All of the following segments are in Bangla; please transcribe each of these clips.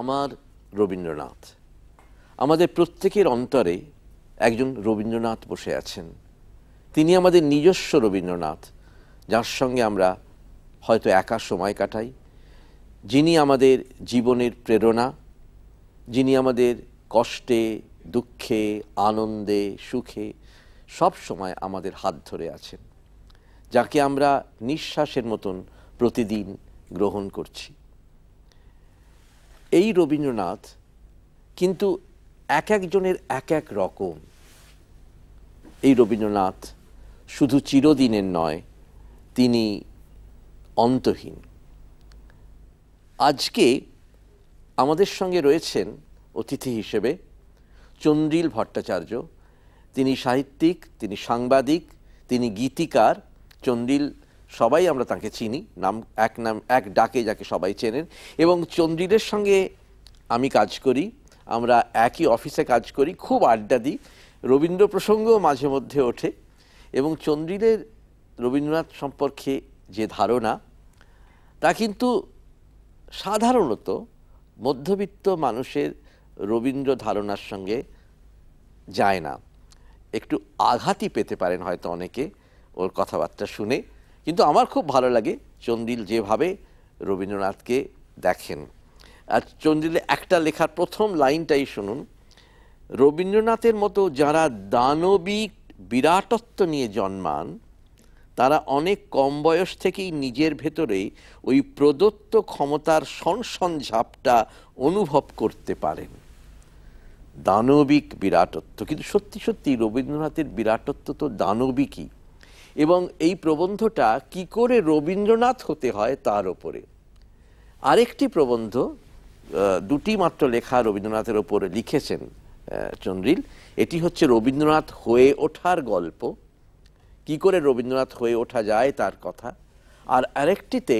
আমার রবীন্দ্রনাথ। আমাদের প্রত্যেকের অন্তরে একজন রবীন্দ্রনাথ বসে আছেন। তিনি আমাদের নিজস্ব রবীন্দ্রনাথ, যার সঙ্গে আমরা হয়তো একা সময় কাটাই, যিনি আমাদের জীবনের প্রেরণা, যিনি আমাদের কষ্টে দুঃখে আনন্দে সুখে সব সময় আমাদের হাত ধরে আছেন, যাকে আমরা নিঃশ্বাসের মতন প্রতিদিন গ্রহণ করছি। এই রবীন্দ্রনাথ কিন্তু এক একজনের এক এক রকম। এই রবীন্দ্রনাথ শুধু চিরদিনের নয়, তিনি অন্তহীন। আজকে আমাদের সঙ্গে রয়েছেন অতিথি হিসেবে চন্দ্রিল ভট্টাচার্য। তিনি সাহিত্যিক, তিনি সাংবাদিক, তিনি গীতিকার। চন্দ্রিল সবাই আমরা তাকে চিনি, নাম এক ডাকে যাকে সবাই চেনেন। এবং চন্দ্রিলের সঙ্গে আমি কাজ করি, আমরা একই অফিসে কাজ করি, খুব আড্ডা দিই, রবীন্দ্র প্রসঙ্গও মাঝে মধ্যে ওঠে। এবং চন্দ্রিলের রবীন্দ্রনাথ সম্পর্কে যে ধারণা, তা কিন্তু সাধারণত মধ্যবিত্ত মানুষের রবীন্দ্র ধারণার সঙ্গে যায় না। একটু আঘাতই পেতে পারেন হয়তো অনেকে ওর কথাবার্তা শুনে, কিন্তু আমার খুব ভালো লাগে চন্দ্রিল যেভাবে রবীন্দ্রনাথকে দেখেন। আর চন্দ্রিলের একটা লেখার প্রথম লাইনটাই শুনুন। রবীন্দ্রনাথের মতো যারা দানবিক বিরাটত্ব নিয়ে জন্মান, তারা অনেক কম বয়স থেকেই নিজের ভেতরে ওই প্রদত্ত ক্ষমতার সনসন ঝাপটা অনুভব করতে পারেন। দানবিক বিরাটত্ব, কিন্তু সত্যি সত্যি রবীন্দ্রনাথের বিরাটত্ব তো দানবিকই। এবং এই প্রবন্ধটা কি করে রবীন্দ্রনাথ হতে হয় তার ওপরে। আরেকটি প্রবন্ধ, দুটি মাত্র লেখা রবীন্দ্রনাথের ওপরে লিখেছেন চন্দ্রিল। এটি হচ্ছে রবীন্দ্রনাথ হয়ে ওঠার গল্প, কি করে রবীন্দ্রনাথ হয়ে ওঠা যায় তার কথা। আর আরেকটিতে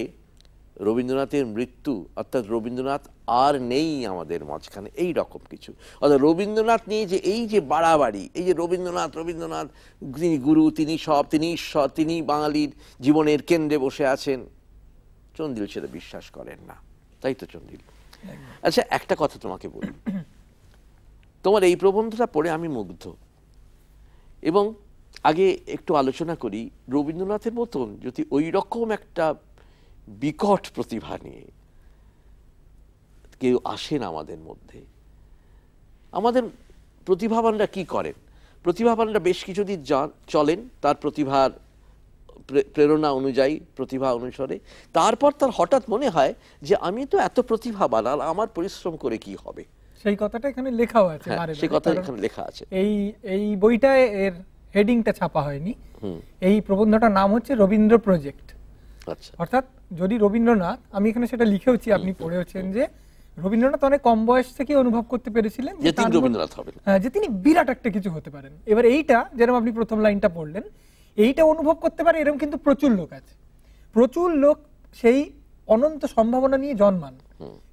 রবীন্দ্রনাথের মৃত্যু, অর্থাৎ রবীন্দ্রনাথ আর নেই আমাদের মাঝখানে, এই রকম কিছু। অর্থাৎ রবীন্দ্রনাথ নিয়ে যে এই যে বাড়াবাড়ি, এই যে রবীন্দ্রনাথ তিনি গুরু, তিনি সব, তিনি ঈশ্বর, তিনি বাঙালির জীবনের কেন্দ্রে বসে আছেন, চন্দ্রিল সেটা বিশ্বাস করেন না। তাই তো চন্দ্রিল? আচ্ছা, একটা কথা তোমাকে বলি, তোমার এই প্রবন্ধটা পড়ে আমি মুগ্ধ। এবং আগে একটু আলোচনা করি, রবীন্দ্রনাথের মতন যদি ওই রকম একটা বিকট প্রতিভা নিয়ে কেউ আসেন আমাদের মধ্যে, আমাদের প্রতিভাবানরা কি করেন? প্রতিভাবানরা বেশ কিছুদিন চলেন তার প্রতিভার প্রেরণা অনুযায়ী, প্রতিভা অনুসারে। তারপর তার হঠাৎ মনে হয় যে আমি তো এত প্রতিভাবান, আর আমার পরিশ্রম করে কি হবে। সেই কথাটা এখানে লেখাও আছে, সেই কথা এখানে লেখা আছে। এই বইটায় এর হেডিংটা ছাপা হয়নি। এই প্রবন্ধটার নাম হচ্ছে রবীন্দ্র প্রজেক্ট। আচ্ছা। অর্থাৎ যদি রবীন্দ্রনাথ, আমি এখানে সেটা লিখেওছি, আপনি পড়েওছেন, যে রবীন্দ্রনাথ অনেক কম বয়স থেকে অনুভব করতে পেরেছিলেন যে তিনি রবীন্দ্রনাথ হবেন, যে তিনি বিরাট একটা কিছু হতে পারেন। এবার এইটা যেরকম আপনি প্রথম লাইনটা পড়লেন, এইটা অনুভব করতে পারে এরকম কিন্তু প্রচুর লোক আছে। প্রচুর লোক সেই অনন্ত সম্ভাবনা নিয়ে জন্মান,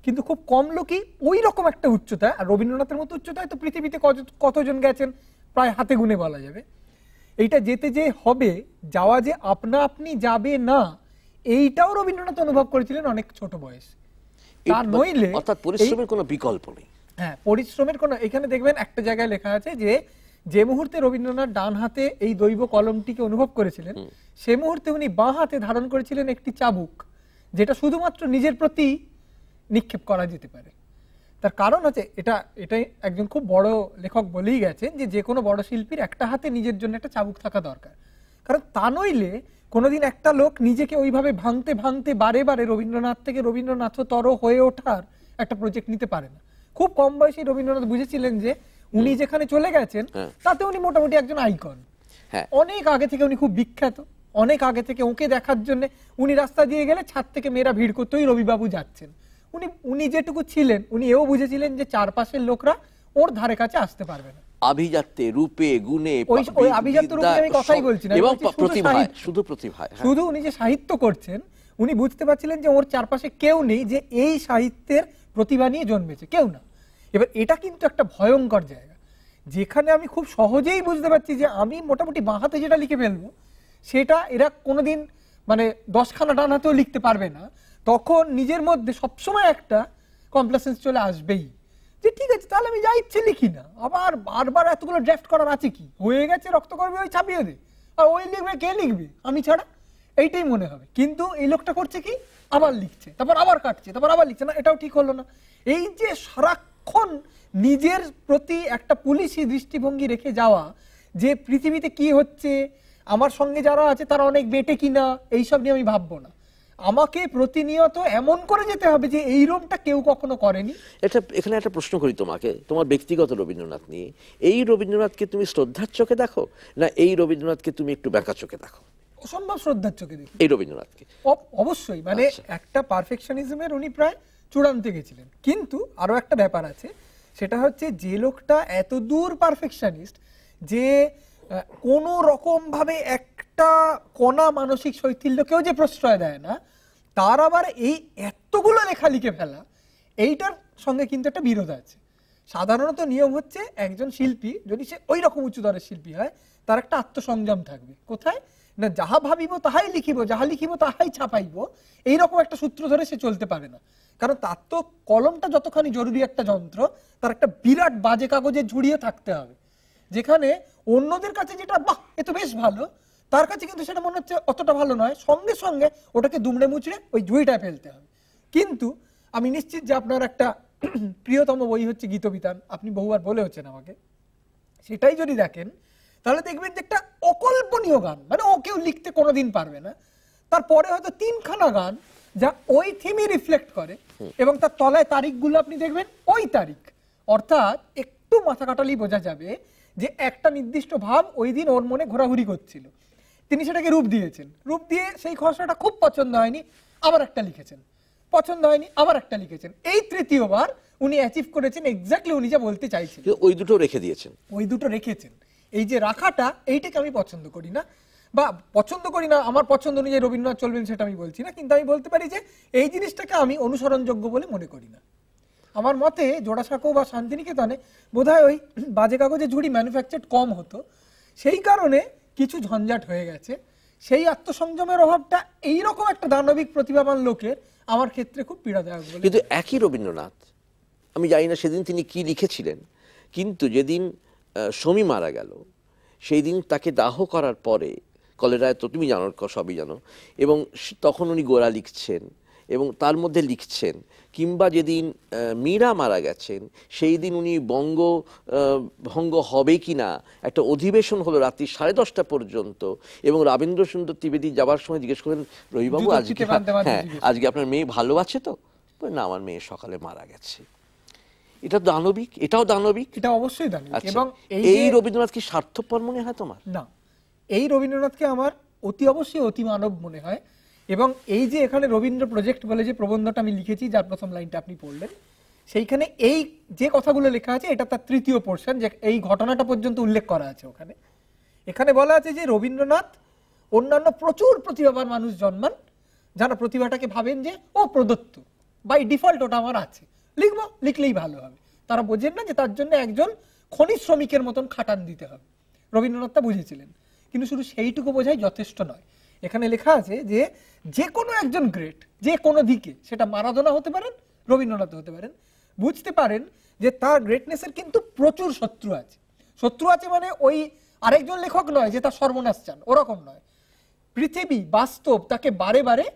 কিন্তু খুব কম লোকই ওই রকম একটা উচ্চতা, আর রবীন্দ্রনাথের মতো উচ্চতায় তো পৃথিবীতে কতজন গেছেন প্রায় হাতে গুনে বলা যাবে। এইটা যেতে যে হবে, যাওয়া যে আপনা আপনি যাবে না, এইটাও রবীন্দ্রনাথ অনুভব করেছিলেন অনেক ছোট বয়সে। তার নইলে অর্থাৎ পরিশ্রমের কোনো বিকল্প নেই। হ্যাঁ, পরিশ্রমের কোনো, এখানে দেখবেন একটা জায়গায় লেখা আছে যে মুহূর্তে রবীন্দ্রনাথ ডান হাতে এই দৈব কলমটিকে অনুভব করেছিলেন, সে মুহূর্তে উনি বাঁ হাতে ধারণ করেছিলেন একটি চাবুক, যেটা শুধুমাত্র নিজের প্রতি নিক্ষেপ করা যেতে পারে। তার কারণ হচ্ছে এটাই একজন খুব বড় লেখক বলেই গেছেন যে কোনো বড় শিল্পীর একটা হাতে নিজের জন্য একটা চাবুক থাকা দরকার। কারণ তা নইলে কোনোদিন একটা লোক নিজেকে ওইভাবে ভাঙতে ভাঙতে বারে বারে রবীন্দ্রনাথ থেকে রবীন্দ্রনাথতর হয়ে ওঠার একটা প্রজেক্ট নিতে পারে না। খুব কম বয়সে রবীন্দ্রনাথ বুঝেছিলেন যে উনি যেখানে চলে গেছেন তাতে উনি মোটামুটি একজন আইকন। অনেক আগে থেকে উনি খুব বিখ্যাত, অনেক আগে থেকে ওকে দেখার জন্য উনি রাস্তা দিয়ে গেলে ছাদ থেকে মেয়েরা ভিড় করতো, ওই রবিবাবু যাচ্ছেন। উনি যেটুকু ছিলেন, উনি এও বুঝেছিলেন যে চারপাশের লোকরা ওর ধারে কাছে আসতে পারবে না। আভিজাত্যে, রূপে, গুণে, ওই আভিজাত্য রূপে আমি কথাই বলছি না, এবং প্রতিভায়, শুধু প্রতিভায়, শুধু উনি যে সাহিত্য করছেন, উনি বুঝতে পারছিলেন যে ওর চারপাশে কেউ নেই যে এই সাহিত্যের প্রতিভা নিয়ে জন্মেছে, কেউ না। এবার এটা কিন্তু একটা ভয়ঙ্কর জায়গা, যেখানে আমি খুব সহজেই বুঝতে পারছি যে আমি মোটামুটি বাঁ হাতে যেটা লিখে ফেলবো সেটা এরা কোনোদিন মানে 10খানা ডান হাতেও লিখতে পারবে না। তখন নিজের মধ্যে সবসময় একটা কমপ্লেসেন্স চলে আসবেই, যে ঠিক আছে তাহলে আমি যা ইচ্ছে লিখি না, আবার বারবার এতগুলো ড্রাফট করার আছে কি, হয়ে গেছে রক্তকর্মী ওই ছাপিয়ে দে, আর ওই লিখবে কে লিখবে আমি ছাড়া, এইটাই মনে হবে। কিন্তু এই লোকটা করছে কি, আবার লিখছে, তারপর আবার কাটছে, তারপর আবার লিখছে, না এটাও ঠিক হলো না। এই যে সারাক্ষণ নিজের প্রতি একটা পুলিশি দৃষ্টিভঙ্গি রেখে যাওয়া, যে পৃথিবীতে কি হচ্ছে, আমার সঙ্গে যারা আছে তারা অনেক বেটে কিনা, এইসব নিয়ে আমি ভাববো না, আমাকে প্রতিনিয়ত এমন করে যেতে হবে যে এই রোমটা কেউ কখনো করেনি। এখানে একটা প্রশ্ন করি তোমাকে, তোমার ব্যক্তিগত রবীন্দ্রনাথ নিয়ে, এই রবীন্দ্রনাথকে তুমি শ্রদ্ধার চোখে দেখো, না এই রবীন্দ্রনাথকে তুমি একটু ব্যাকা চোখে দেখো? অসম্ভব শ্রদ্ধার চোখে দেখি এই রবীন্দ্রনাথকে। অবশ্যই, মানে একটা পারফেকশনিজমের উনি প্রায় চূড়ান্তে গেছিলেন। কিন্তু আরো একটা ব্যাপার আছে, সেটা হচ্ছে যে লোকটা এত দূর পারফেকশনিস্ট যে কোন রকম ভাবে একটা কোনা মানসিক শৈথিল্যকেও যে প্রশ্রয় দেয় না, তার আবার এই এতগুলো লেখা লিখে ফেলা, এইটার সঙ্গে কিন্তু একটা বিরোধ আছে। সাধারণত নিয়ম হচ্ছে একজন শিল্পী যদি সে ওই রকম উঁচু দরের শিল্পী হয়, তার একটা আত্মসংযম থাকবে। কোথায় না, যাহা ভাবিব তাহাই লিখিব, যাহা লিখিব তাহাই ছাপাইব, এইরকম একটা সূত্র ধরে সে চলতে পারে না। কারণ তার তো কলমটা যতখানি জরুরি একটা যন্ত্র, তার একটা বিরাট বাজে কাগজে ঝুড়িয়ে থাকতে হবে, যেখানে অন্যদের কাছে যেটা বাহ এ তো বেশ ভালো, তার কাছে কিন্তু সেটা মনে হচ্ছে অতটা ভালো নয়, সঙ্গে সঙ্গে ওটাকে দুমড়ে মুচড়ে ওই ঝুড়িটায় ফেলতে হবে। কিন্তু আমি নিশ্চিত যে আপনার একটা প্রিয়তম বই হচ্ছে গীতবিতান, আপনি বহুবার বলে হচ্ছেন আমাকে, সেটাই যদি দেখেন তাহলে দেখবেন যে একটা অকল্পনীয় গান, মানে ও কেউ লিখতে কোনোদিন পারবে না, তারপরে হয়তো 3খানা গান যা ওই থিমই রিফ্লেক্ট করে, এবং তার তলায় তারিখগুলো আপনি দেখবেন ওই তারিখ, অর্থাৎ একটু মাথা কাটালেই বোঝা যাবে যে একটা নির্দিষ্ট ভাব ওই দিন ওর মনে ঘোরাঘুরি করছিল, তিনি সেটাকে রূপ দিয়েছেন, রূপ দিয়ে সেই খসড়াটা খুব পছন্দ হয়নি, আবার একটা লিখেছেন, পছন্দ হয়নি আবার একটা লিখেছেন, এই তৃতীয়বার উনি অ্যাচিভ করেছেন এক্স্যাক্টলি উনি যা বলতে চাইছেন, ওই দুটো রেখে দিয়েছেন, ওই দুটো রেখেছেন। এই যে রাখাটা, এইটাকে আমি পছন্দ করি না, বা পছন্দ করি না, আমার পছন্দ অনুযায়ী রবীন্দ্রনাথ চলবেন সেটা আমি বলছি না, কিন্তু আমি বলতে পারি যে এই জিনিসটাকে আমি অনুসরণযোগ্য বলে মনে করি না। আমার মতে জোড়াসাঁকো বা শান্তিনিকেতনে বোধহয় ওই বাজে কাগজে ঝুড়ি ম্যানুফ্যাকচার কম হতো, সেই কারণে কিছু ঝঞ্ঝাট হয়ে গেছে। সেই আত্মসংযমের অভাবটা এইরকম একটা দানবিক প্রতিভাবান লোকের আমার ক্ষেত্রে খুব পীড়াদায়ক বলে। কিন্তু একই রবীন্দ্রনাথ, আমি জানি না সেদিন তিনি কি লিখেছিলেন, কিন্তু যেদিন সমী মারা গেল সেই দিন তাকে দাহ করার পরে, কলেরায় তো তুমি জানো, সবই জানো, এবং তখন উনি গোরা লিখছেন এবং তার মধ্যে লিখছেন, কিংবা যেদিন মীরা মারা গেছেন সেই দিন উনি ভঙ্গ হবে কি না একটা অধিবেশন হলো রাত্রি 10:30 পর্যন্ত, এবং রাবীন্দ্র সুন্দর ত্রিবেদী যাবার সময় জিজ্ঞেস করলেন, রবিবাবু আজকে আজকে আপনার মেয়ে ভালো আছে তো? না, আমার মেয়ে সকালে মারা গেছে। এটা দানবিক, এটাও দানবিক, এটা অবশ্যই দানবিক। এবং এই রবীন্দ্রনাথ কি স্বার্থপর মনে হয় তোমার? না, এই রবীন্দ্রনাথকে আমার অতি অবশ্যই অতি মানব মনে হয়। এবং এই যে এখানে রবীন্দ্র প্রজেক্ট বলে যে প্রবন্ধটা আমি লিখেছি, যার প্রথম লাইনটা আপনি পড়লেন, সেইখানে এই যে কথাগুলো লেখা আছে এটা তার তৃতীয় পোর্শন, যে এই ঘটনাটা পর্যন্ত উল্লেখ করা আছে ওখানে। এখানে বলা আছে যে রবীন্দ্রনাথ অন্যান্য প্রচুর প্রতিভাবান মানুষ জন্মান, যারা প্রতিভাটাকে ভাবেন যে ও প্রদত্ত, বাই ডিফল্ট ওটা আমার আছে, লিখবো, লিখলেই ভালো হবে। তারা বোঝেন না যে তার জন্য একজন খনি শ্রমিকের মতন খাটান দিতে হবে। রবীন্দ্রনাথ তা বুঝেছিলেন, কিন্তু শুধু সেইটুকু বোঝাই যথেষ্ট নয়। এখানে লেখা আছে যে যে কোনো একজন গ্রেট যে কোনো দিকে, সেটা মারাদোনা হতে পারেন, রবীন্দ্রনাথ হতে পারেন, বুঝতে পারেন যে তার গ্রেটনেসের কিন্তু প্রচুর শত্রু আছে। শত্রু আছে মানে ওই আরেকজন লেখক নয় যে তার সর্বনাশ চান, ওরকম নয়। পৃথিবী বাস্তব তাকে বারে বারে,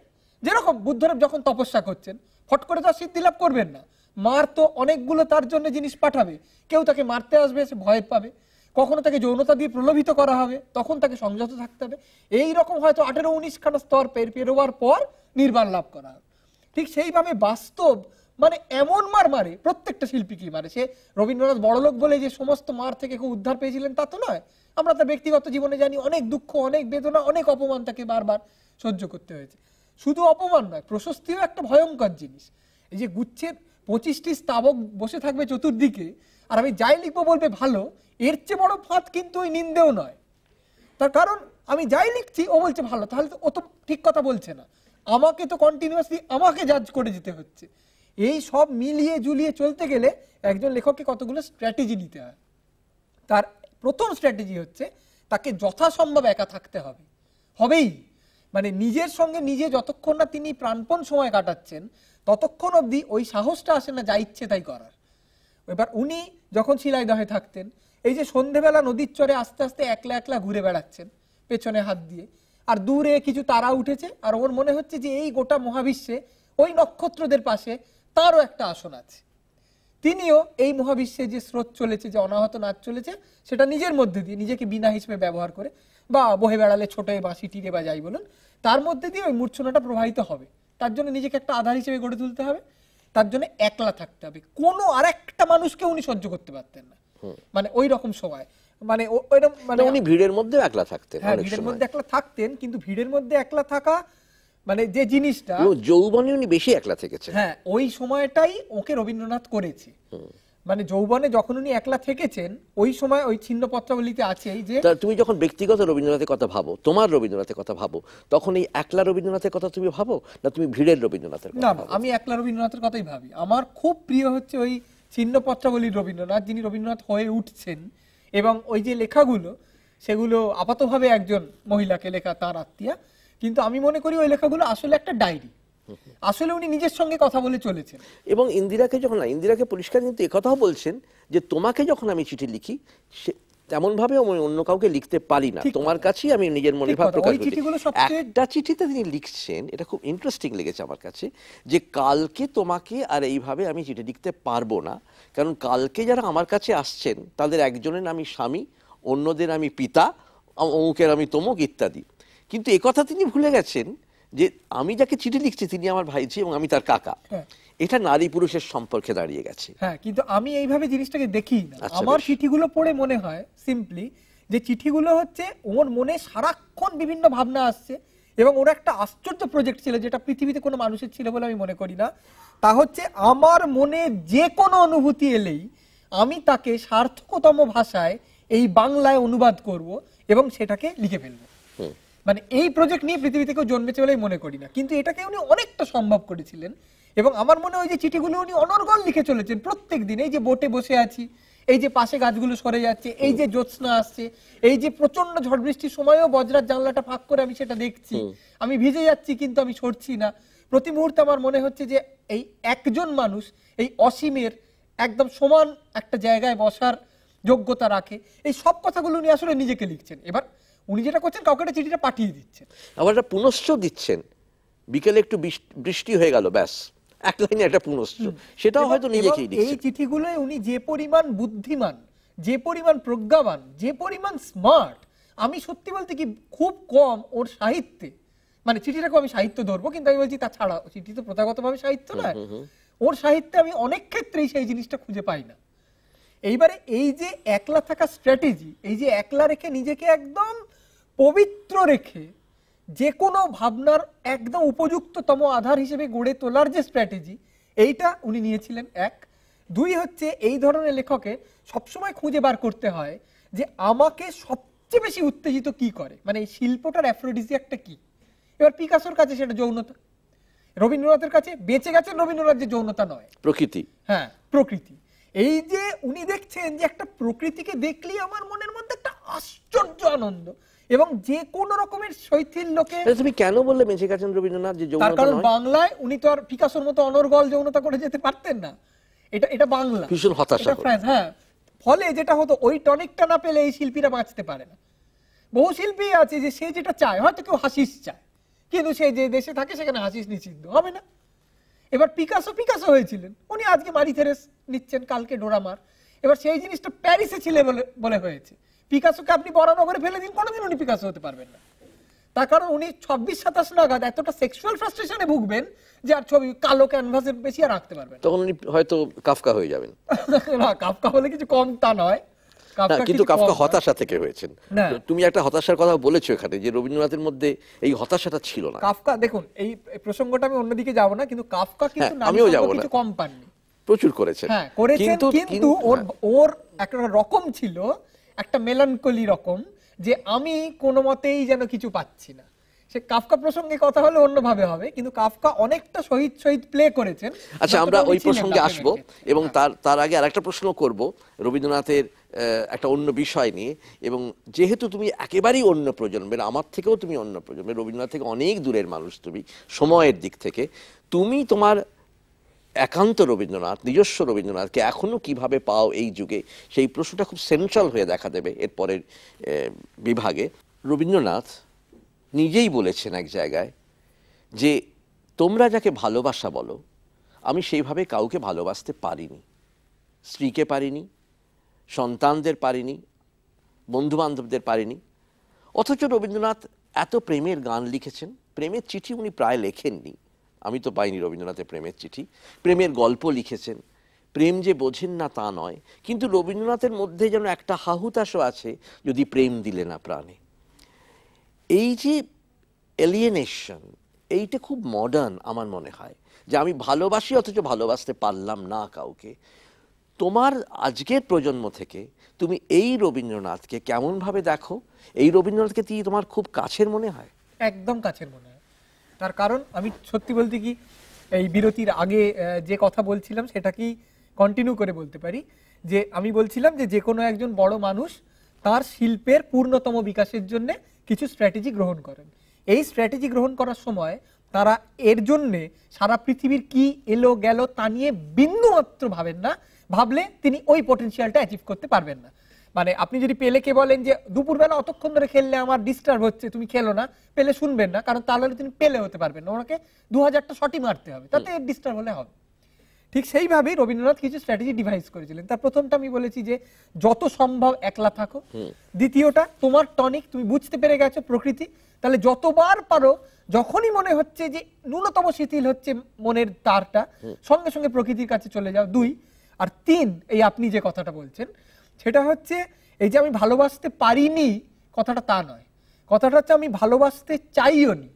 যেরকম বুদ্ধদেব যখন তপস্যা করছেন, ফট করে তার সিদ্ধি লাভ করবেন না, মার তো অনেকগুলো তার জন্য জিনিস পাঠাবে, কেউ তাকে মারতে আসবে, সে ভয় পাবে, কখনো তাকে যৌনতা দিয়ে প্রলোভিত করা হবে, তখন তাকে সংযত থাকতে হবে। এইরকম হয়তো 18-19 খানা স্তর পেরোবার পর নির্বাণ লাভ করা হবে। ঠিক সেইভাবে বাস্তব মানে এমন মার মারে, প্রত্যেকটা শিল্পীকেই মারে। সে রবীন্দ্রনাথ বড়লোক বলে যে সমস্ত মার থেকে খুব উদ্ধার পেয়েছিলেন তা তো নয়। আমরা তার ব্যক্তিগত জীবনে জানি অনেক দুঃখ, অনেক বেদনা, অনেক অপমান তাকে বারবার সহ্য করতে হয়েছে। শুধু অপমান নয়, প্রশস্তিও একটা ভয়ঙ্কর জিনিস। এই যে গুচ্ছের 25টি স্তাবক বসে থাকবে চতুর্দিকে, আর আমি যাই লিখবো বলবে ভালো, এর চেয়ে বড় ফাঁদ কিন্তু ওই নিন্দেও নয়। তার কারণ আমি যাই লিখছি ও বলছে ভালো, তাহলে তো ও তো ঠিক কথা বলছে না, আমাকে তো কন্টিনিউয়াসলি আমাকে জাজ করে যেতে হচ্ছে। এই সব মিলিয়ে জুলিয়ে চলতে গেলে একজন লেখককে কতগুলো স্ট্র্যাটেজি নিতে হয়। তার প্রথম স্ট্র্যাটেজি হচ্ছে তাকে যথাসম্ভব একা থাকতে হবে, হবেই। মানে নিজের সঙ্গে নিজে যতক্ষণ না তিনি প্রাণপণ সময় কাটাচ্ছেন ততক্ষণ অবধি ওই সাহসটা আসে না যা ইচ্ছে তাই করার। এবার উনি যখন শিলাইদহে থাকতেন, এই যে সন্ধেবেলা নদীর চরে আস্তে আস্তে একলা একলা ঘুরে বেড়াচ্ছেন পেছনে হাত দিয়ে, আর দূরে কিছু তারা উঠেছে, আর ওর মনে হচ্ছে যে এই গোটা মহাবিশ্বে ওই নক্ষত্রদের পাশে তারও একটা আসন আছে। তিনিও এই মহাবিশ্বে যে স্রোত চলেছে, যে অনাহত নাচ চলেছে, সেটা নিজের মধ্যে দিয়ে নিজেকে বিনা হিসেবে ব্যবহার করে, বা বহে বেড়ালে ছোট বাঁশি টিরে বা যাই বলুন, তার মধ্যে দিয়ে ওই মূর্ছনাটা প্রবাহিত হবে। তার জন্য নিজেকে একটা আধার হিসেবে গড়ে তুলতে হবে, তার জন্য একলা থাকতে হবে। কোনো আরেকটা মানুষকে উনি সহ্য করতে পারতেন না, মানে ওই রকম সময়, মানে মানে উনি ভিড়ের মধ্যে একলা থাকতেন। হ্যাঁ, ভিড়ের মধ্যে একলা থাকতেন, কিন্তু ভিড়ের মধ্যে একলা থাকা মানে যে জিনিসটা, যৌবনে উনি বেশি একলা থেকেছেন। হ্যাঁ, ওই সময়টাই ওকে রবীন্দ্রনাথ করেছে। মানে যৌবনে যখন উনি একলা থেকেছেন, ওই সময় ওই ছিন্নপত্রাবলীতে আছে যে তুমি যখন ব্যক্তিগত রবীন্দ্রনাথের কথা ভাবো, তোমার রবীন্দ্রনাথের কথা ভাবো, তখন এই একলা রবীন্দ্রনাথের কথা তুমি ভাবো না তুমি ভিড়ের রবীন্দ্রনাথের কথা? না, আমি একলা রবীন্দ্রনাথের কথাই ভাবি। আমার খুব প্রিয় হচ্ছে ওই ছিন্নপত্রাবলীর রবীন্দ্রনাথ, যিনি রবীন্দ্রনাথ হয়ে উঠছেন, এবং ওই যে লেখাগুলো সেগুলো আপাতভাবে একজন মহিলাকে লেখা, তার আত্মীয়া, কিন্তু আমি মনে করি ওই লেখাগুলো আসলে একটা ডায়েরি। আসলে উনি নিজের সঙ্গে কথা বলে চলেছেন। এবং ইন্দিরাকে যখন, ইন্দিরাকে পরিষ্কার কিন্তু একথাও বলছেন যে তোমাকে যখন আমি চিঠি লিখি তেমন ভাবে আমি অন্য কাউকে লিখতে পারি না, তোমার কাছেই আমি নিজের মনের ভাব প্রকাশ করি। একটা চিঠিতে তিনি লিখছেন, এটা খুব ইন্টারেস্টিং লেগেছে আমার কাছে, যে কালকে তোমাকে আর এইভাবে আমি চিঠি লিখতে পারবো না, কারণ কালকে যারা আমার কাছে আসছেন তাদের একজনের আমি স্বামী, অন্যদের আমি পিতা, অমুকের আমি তমুক ইত্যাদি। কিন্তু একথা তিনি ভুলে গেছেন যে আমি যাকে চিঠি লিখছি তিনি আমার ভাইঝি এবং আমি তার কাকা। এটা নারী পুরুষের সম্পর্কে দাঁড়িয়ে গেছে। হ্যাঁ, কিন্তু আমি এইভাবে জিনিসটাকে দেখি না। আমার চিঠিগুলো পড়ে মনে হয় সিম্পলি যে চিঠিগুলো হচ্ছে ওর মনে সারাক্ষণ বিভিন্ন ভাবনা আসছে, এবং ওর একটা আশ্চর্য প্রজেক্ট ছিল যেটা পৃথিবীতে কোনো মানুষের ছিল বলে আমি মনে করি না। তা হচ্ছে আমার মনে যে কোনো অনুভূতি এলেই আমি তাকে সার্থকতম ভাষায় এই বাংলায় অনুবাদ করব এবং সেটাকে লিখে ফেলবো। মানে এই প্রজেক্ট নিয়ে পৃথিবী থেকেও জন্মেছে বলেই মনে করি না, কিন্তু এটাকে উনি অনেকটা সম্ভব করেছিলেন। এবং আমার মনে হয় যে চিঠিগুলো উনি অনর্গল লিখে চলেছেন প্রত্যেক দিন। এই যে বোটে বসে আছি, এই যে পাশে গাছগুলো সরে যাচ্ছে, এই যে জ্যোৎস্না আসছে, এই যে প্রচন্ড ঝড় বৃষ্টির সময়ও বজ্রার জানলাটা ফাঁক করে আমি সেটা দেখছি, আমি ভিজে যাচ্ছি কিন্তু আমি সরছি না। প্রতি মুহূর্তে আমার মনে হচ্ছে যে এই একজন মানুষ এই অসীমের একদম সমান একটা জায়গায় বসার যোগ্যতা রাখে। এই সব কথাগুলো উনি আসলে নিজেকে লিখছেন। এবার উনি যেটা করছেন, কাউকে একটা চিঠিটা পাঠিয়ে দিচ্ছেন, আবার একটা পুনশ্চ দিচ্ছেন, বিকেলে একটু বৃষ্টি হয়ে গেল, ব্যাস এক লাইনে একটা পুনশ্চ, সেটাও হয়তো নিজেকেই লিখছেন। এই চিঠিগুলো উনি যে পরিমাণ বুদ্ধিমান, যে পরিমাণ প্রজ্ঞাবান, যে পরিমাণ স্মার্ট, আমি সত্যি বলতে কি খুব কম ওর সাহিত্যে, মানে চিঠিটাকে আমি সাহিত্য ধরবো, কিন্তু আমি বলছি তা ছাড়া চিঠি তো প্রথাগতভাবে সাহিত্য নয়, ওর সাহিত্যে আমি অনেক ক্ষেত্রেই সেই জিনিসটা খুঁজে পাই না। এইবারে এই যে একলা থাকা স্ট্র্যাটেজি, এই যে একলা রেখে নিজেকে একদম পবিত্র রেখে যে কোনো ভাবনার একদম উপযুক্ততম আধার হিসেবে গড়ে তোলার যে স্ট্র্যাটেজি, এইটা উনি নিয়েছিলেন। এক, দুই হচ্ছে এই ধরনের লেখকে সবসময় খুঁজে বার করতে হয় যে আমাকে সবচেয়ে বেশি উত্তেজিত কি করে, মানে এই শিল্পটার অ্যাফ্রোডিসিয়াকটা কি। এবার পিকাসোর কাছে সেটা যৌনতা, রবীন্দ্রনাথের কাছে বেঁচে গেছেন রবীন্দ্রনাথ যে যৌনতা নয়, প্রকৃতি। হ্যাঁ, প্রকৃতি। এই যে উনি দেখছেন যে একটা প্রকৃতিকে দেখলেই আমার মনের মধ্যে একটা আশ্চর্য আনন্দ, এবং যে কোন রকমের শৈথিল্যকে। তুমি কেন বললে বেঁচে গেছেন রবীন্দ্রনাথ যে যৌনতা নয়? কারণ বাংলায় উনি তো আর পিকাসোর মতো অনর্গল যৌনতা করে যেতে পারতেন না। এটা বাংলা, ভীষণ হতাশা। হ্যাঁ, ফলে যেটা হতো ওই টনিকটা না পেলে এই শিল্পীরা বাঁচতে পারে না। বহু শিল্পী আছে যে সে যেটা চায়, হয়তো কেউ হাসিস চায়, কিন্তু সে যে দেশে থাকে সেখানে হাসিস নিষিদ্ধ, হবে না। এবার পিকাসো হয়েছিলেন, উনি আজকে মারি থেরেস নিচ্ছেন, কালকে ডোরামার। এবার সেই জিনিসটা প্যারিসে ছিল বলে হয়েছে। পিকাসোকে আপনি বরানগরে ফেলে দিন, কোনোদিন উনি পিকাসো হতে পারবেন না। তার কারণ উনি 26-27 নাগাদ এতটা সেক্সুয়াল ফ্রাস্ট্রেশনে ভুগবেন যে আর ছবি কালো ক্যানভাসের বেশি আর রাখতে পারবেন, তখন উনি হয়তো কাফকা হয়ে যাবেন। না, কাফকা হলে কিছু কম তা নয়, কিন্তু কাফকা হতাশা থেকে হয়েছেন। তুমি একটা হতাশার কথা বলেছো এখানে, যে রবীন্দ্রনাথের মধ্যে এই হতাশাটা ছিল না। কাফকা, দেখুন এই প্রসঙ্গটা আমি অন্যদিকে যাব না, কিন্তু কাফকা কিন্তু আমিও যাব না, কিছু কম পাননি, প্রচুর করেছেন। হ্যাঁ, করেছেন, কিন্তু ওর একটা রকম ছিল, একটা মেলানকলি রকম, যে আমি কোনো মতেই যেন কিছু পাচ্ছি না, সে কাফকা প্রসঙ্গে কথা হলে অন্যভাবে হবে, কিন্তু কাফকা অনেকটা শহীদ শহীদ প্লে করেছেন। আচ্ছা, আমরা ওই প্রসঙ্গে আসবো এবং তার আগে আরেকটা প্রশ্ন করব রবীন্দ্রনাথের একটা অন্য বিষয় নিয়ে। এবং যেহেতু তুমি একেবারেই অন্য প্রজন্মের, আমার থেকেও তুমি অন্য প্রজন্মের, রবীন্দ্রনাথ থেকে অনেক দূরের মানুষ তুমি সময়ের দিক থেকে, তুমি তোমার একান্ত রবীন্দ্রনাথ, নিজস্ব রবীন্দ্রনাথকে এখনো কিভাবে পাও এই যুগে, সেই প্রশ্নটা খুব সেন্ট্রাল হয়ে দেখা দেবে এর পরের বিভাগে। রবীন্দ্রনাথ নিজেই বলেছেন এক জায়গায় যে তোমরা যাকে ভালোবাসা বলো, আমি সেইভাবে কাউকে ভালোবাসতে পারিনি, স্ত্রীকে পারিনি, সন্তানদের পারিনি, বন্ধু বান্ধবদের পারিনি। অথচ রবীন্দ্রনাথ এত প্রেমের গান লিখেছেন, প্রেমের চিঠি উনি প্রায় লেখেননি, আমি তো পাইনি রবীন্দ্রনাথের প্রেমের চিঠি। প্রেমের গল্প লিখেছেন, প্রেম যে বোঝেন না তা নয়, কিন্তু রবীন্দ্রনাথের মধ্যে যেন একটা হাহুতাশও আছে, যদি প্রেম দিলে না প্রাণে। এই যে এলিয়েনেশন, এইটা খুব মডার্ন আমার মনে হয়, যে আমি ভালোবাসি অথচ ভালোবাসতে পারলাম না কাউকে। তোমার আজকের প্রজন্ম থেকে তুমি এই রবীন্দ্রনাথকে কেমন ভাবে দেখো? এই রবীন্দ্রনাথকে কি তোমার খুব কাছের মনে হয়? একদম কাছের মনে হয়। তার কারণ আমি সত্যি বলতে কি, এই বিরতির আগে যে কথা বলছিলাম সেটা কি কন্টিনিউ করে বলতে পারি, যে আমি বলছিলাম যে কোনো একজন বড় মানুষ তার শিল্পের পূর্ণতম বিকাশের জন্য কিছু স্ট্র্যাটেজি গ্রহণ করেন। এই স্ট্র্যাটেজি গ্রহণ করার সময় তারা এর জন্যে সারা পৃথিবীর কি এলো গেল তা নিয়ে বিন্দুমাত্র ভাবেন না, ভাবলে তিনি ওই পটেনশিয়ালটা অ্যাচিভ করতে পারবেন না। মানে আপনি যদি পেলেকে বলেন যে দুপুরবেলা অতক্ষণ ধরে খেললে আমার ডিস্টার্ব হচ্ছে, তুমি খেলো না, পেলে শুনবেন না, কারণ তাহলে তিনি পেলে হতে পারবেন না, ওনাকে 2000টা শটই মারতে হবে, তাতে ডিস্টার্ব হলে হবে। ঠিক সেইভাবেই রবীন্দ্রনাথ কিছু স্ট্র্যাটেজি ডিভাইস করেছিলেন। তার প্রথমটা আমি বলেছি যে যত সম্ভব একলা থাকো। দ্বিতীয়টা, তোমার টনিক, তুমি বুঝতে পেরে গেছো প্রকৃতি, তাহলে যতবার পারো, যখনই মনে হচ্ছে যে ন্যূনতম শিথিল হচ্ছে মনের তারটা, সঙ্গে সঙ্গে প্রকৃতির কাছে চলে যাও। 2 আর 3, এই আপনি যে কথাটা বলছেন সেটা হচ্ছে এই যে আমি ভালোবাসতে পারিনি কথাটা তা নয়, কথাটা হচ্ছে আমি ভালোবাসতে চাইও নি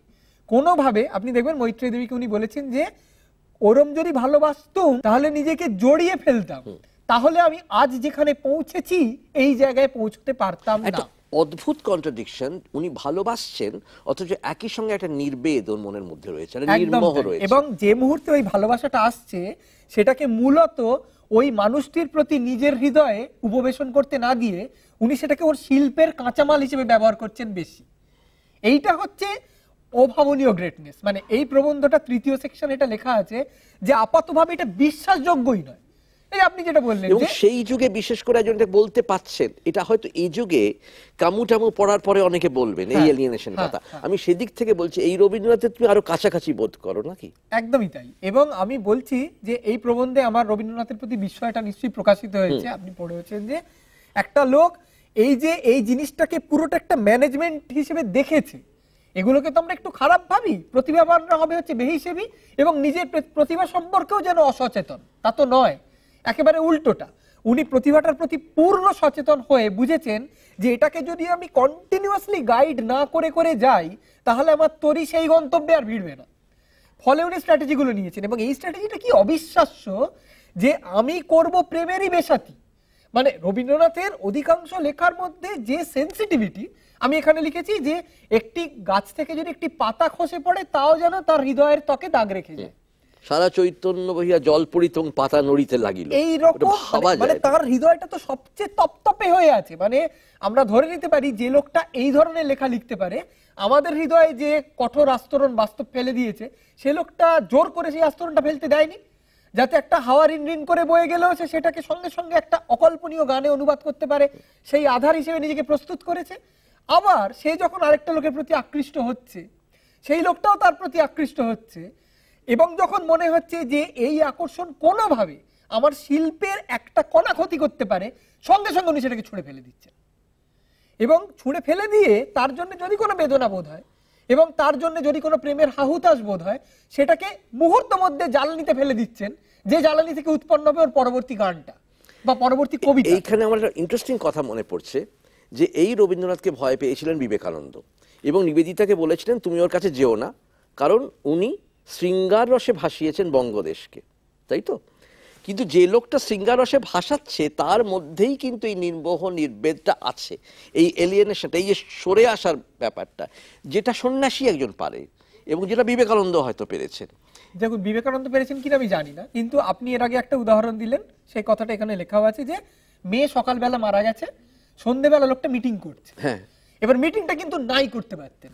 কোনোভাবে। আপনি দেখবেন মৈত্রেয়ী দেবীকে উনি বলেছেন যে ওরম যদি ভালোবাসতুম তাহলে নিজেকে জড়িয়ে ফেলতাম, তাহলে আমি আজ যেখানে পৌঁছেছি এই জায়গায় পৌঁছতে পারতাম না। অদ্ভুত কন্ট্রাডিকশন, উনি ভালোবাসছেন অথচ একই সঙ্গে একটা নির্বেদ ওর মনের মধ্যে রয়েছে, নির্মোহ রয়েছে। এবং যে মুহূর্তে ওই ভালোবাসাটা আসছে সেটাকে মূলত ওই মানুষটির প্রতি নিজের হৃদয়ে উপবেশন করতে না দিয়ে উনি সেটাকে ওর শিল্পের কাঁচামাল হিসেবে ব্যবহার করছেন বেশি। এইটা হচ্ছে অভাবনীয় গ্রেটনেস। মানে এই প্রবন্ধটা 3য় সেকশন এটা লেখা আছে যে আপাতভাবে এটা বিশ্বাসযোগ্যই নয়। এই আপনি যেটা বললেন, এবং সেই যুগে বিশেষ করে একজন বলতে পাচ্ছেন, এটা হয়তো এই যুগে কামু পড়ার পরে অনেকে বলবেন এই এলিয়েনেশন কথা। আমি সেদিক থেকে বলছি এই রবীন্দ্রনাথের তুমি আরো কাছাকাছি বোধ করো নাকি? একদমই তাই। এবং আমি বলছি যে এই প্রবন্ধে আমার রবীন্দ্রনাথের প্রতি বিস্ময়টা নিশ্চয়ই প্রকাশিত হয়েছে। আপনি পড়েছেন যে একটা লোক এই যে এই জিনিসটাকে পুরোটা একটা ম্যানেজমেন্ট হিসেবে দেখেছে। এগুলোকে তো আমরা একটু খারাপ ভাবি, প্রতিভাবানরা হবে হচ্ছে বেহিসেবি এবং নিজের প্রতিভা সম্পর্কেও যেন অসচেতন, তা তো নয়, একেবারে উল্টোটা। উনি প্রতিভাটার প্রতি পূর্ণ সচেতন হয়ে বুঝেছেন যে এটাকে যদি আমি কন্টিনিউয়াসলি গাইড না করে করে যাই তাহলে আমার তরি সেই গন্তব্যে আর ভিড়বে না। ফলে উনি স্ট্র্যাটেজিগুলো নিয়েছেন এবং এই স্ট্র্যাটেজিটা কি অবিশ্বাস্য, যে আমি করব প্রেমেরই বেসাতি। মানে রবীন্দ্রনাথের অধিকাংশ লেখার মধ্যে যে সেন্সিটিভিটি, আমি এখানে লিখেছি যে একটি গাছ থেকে যদি একটি পাতা খসে পড়ে তাও যেন তার হৃদয়ের ত্বকে দাগ রেখে যায়। সারা চৈতন্য বহিয়া জল পড়িত পাতা নড়িতে লাগিল, এইরকম। মানে তার হৃদয়টা তো সবচেয়ে তপতপে হয়ে আছে। মানে আমরা ধরে নিতে পারি যে লোকটা এই ধরনের লেখা লিখতে পারে, আমাদের হৃদয়ে যে কঠোর আস্তরণ বাস্তব ফেলে দিয়েছে, সে লোকটা জোর করে সেই আস্তরণটা ফেলতে দেয়নি, যাতে একটা হাওয়া রিন রিন করে বয়ে গেলেও সে সেটাকে সঙ্গে সঙ্গে একটা অকল্পনীয় গানে অনুবাদ করতে পারে, সেই আধার হিসেবে নিজেকে প্রস্তুত করেছে। আবার সে যখন আরেকটা লোকের প্রতি আকৃষ্ট হচ্ছে, সেই লোকটাও তার প্রতি আকৃষ্ট হচ্ছে, এবং যখন মনে হচ্ছে যে এই আকর্ষণ কোনোভাবে আমার শিল্পের একটা কণা ক্ষতি করতে পারে, সঙ্গে সঙ্গে উনি সেটাকে ছুঁড়ে ফেলে দিচ্ছেন। এবং ছুঁড়ে ফেলে দিয়ে তার জন্য যদি কোনো বেদনা বোধ হয় এবং তার জন্য যদি কোনো প্রেমের হাহুতাশ বোধ হয়, সেটাকে মুহূর্ত মধ্যে জ্বালানিতে ফেলে দিচ্ছেন, যে জ্বালানি থেকে উৎপন্ন হবে ওর পরবর্তী গানটা বা পরবর্তী কবিতা। এইখানে আমার একটা ইন্টারেস্টিং কথা মনে পড়ছে যে এই রবীন্দ্রনাথকে ভয় পেয়েছিলেন বিবেকানন্দ এবং নিবেদিতাকে বলেছিলেন তুমি ওর কাছে যেও না, কারণ উনি শৃঙ্গার রসে ভাসিয়েছেন বঙ্গদেশকে, তাই তো? কিন্তু যে লোকটা শৃঙ্গারসে ভাসাচ্ছে তার মধ্যেই কিন্তু এই নির্মোহ নির্বেদটা আছে, এই এলিয়েনেশনটা, এই যে সরে আসার ব্যাপারটা, যেটা সন্ন্যাসী একজন পারে এবং যেটা বিবেকানন্দ হয়তো পেরেছেন। দেখুন, বিবেকানন্দ পেরেছেন কিনা আমি জানি না, কিন্তু আপনি এর আগে একটা উদাহরণ দিলেন, সেই কথাটা এখানে লেখাও আছে যে মেয়ে সকালবেলা মারা গেছে, সন্ধ্যেবেলা লোকটা মিটিং করছে। হ্যাঁ, এবার মিটিংটা কিন্তু নাই করতে পারতেন।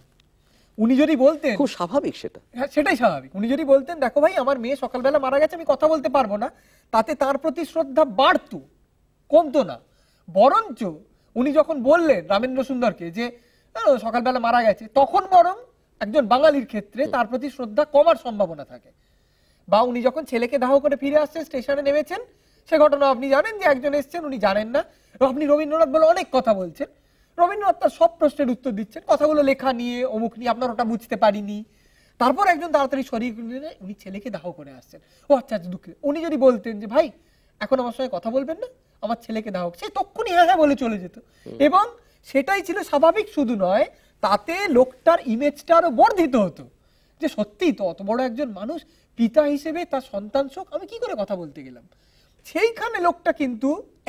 উনি যদি বলতেন, খুব স্বাভাবিক সেটা, হ্যাঁ সেটাই স্বাভাবিক, উনি যদি বলতেন দেখো ভাই আমার মেয়ে সকালবেলা মারা গেছে, আমি কথা বলতে পারবো না, তাতে তার প্রতি শ্রদ্ধা বাড়তো, কমতো না। বরঞ্চ উনি যখন বললেন রামেন্দ্র সুন্দরকে যে সকালবেলা মারা গেছে, তখন বরং একজন বাঙালির ক্ষেত্রে তার প্রতি শ্রদ্ধা কমার সম্ভাবনা থাকে। বা উনি যখন ছেলেকে দাহ করে ফিরে আসছেন, স্টেশনে নেমেছেন, সে ঘটনা আপনি জানেন যে একজন এসছেন, উনি জানেন না, আপনি রবীন্দ্রনাথ বলে অনেক কথা বলছেন, রবীন্দ্রনাথ তার সব প্রশ্নের উত্তর দিচ্ছেন, কথাগুলো লেখা নিয়ে অমুক নিয়ে, আপনার ওটা বুঝতে পারিনি। তারপর একজন তাড়াতাড়ি সরিয়ে নিয়ে উনি ছেলেকে দাহ করে আসছেন, ও আচ্ছা আচ্ছা দুঃখিত। উনি যদি বলতেন যে ভাই এখন আমার সঙ্গে কথা বলবেন না, আমার ছেলেকে দাহ, সে তক্ষুনি হ্যাঁ হ্যাঁ বলে চলে যেত। এবং সেটাই ছিল স্বাভাবিক, শুধু নয়, তাতে লোকটার ইমেজটা আরো বর্ধিত হতো যে সত্যিই তো অত বড় একজন মানুষ, পিতা হিসেবে তার সন্তান শোক, আমি কি করে কথা বলতে গেলাম। সেইখানে লোকটা কিন্তু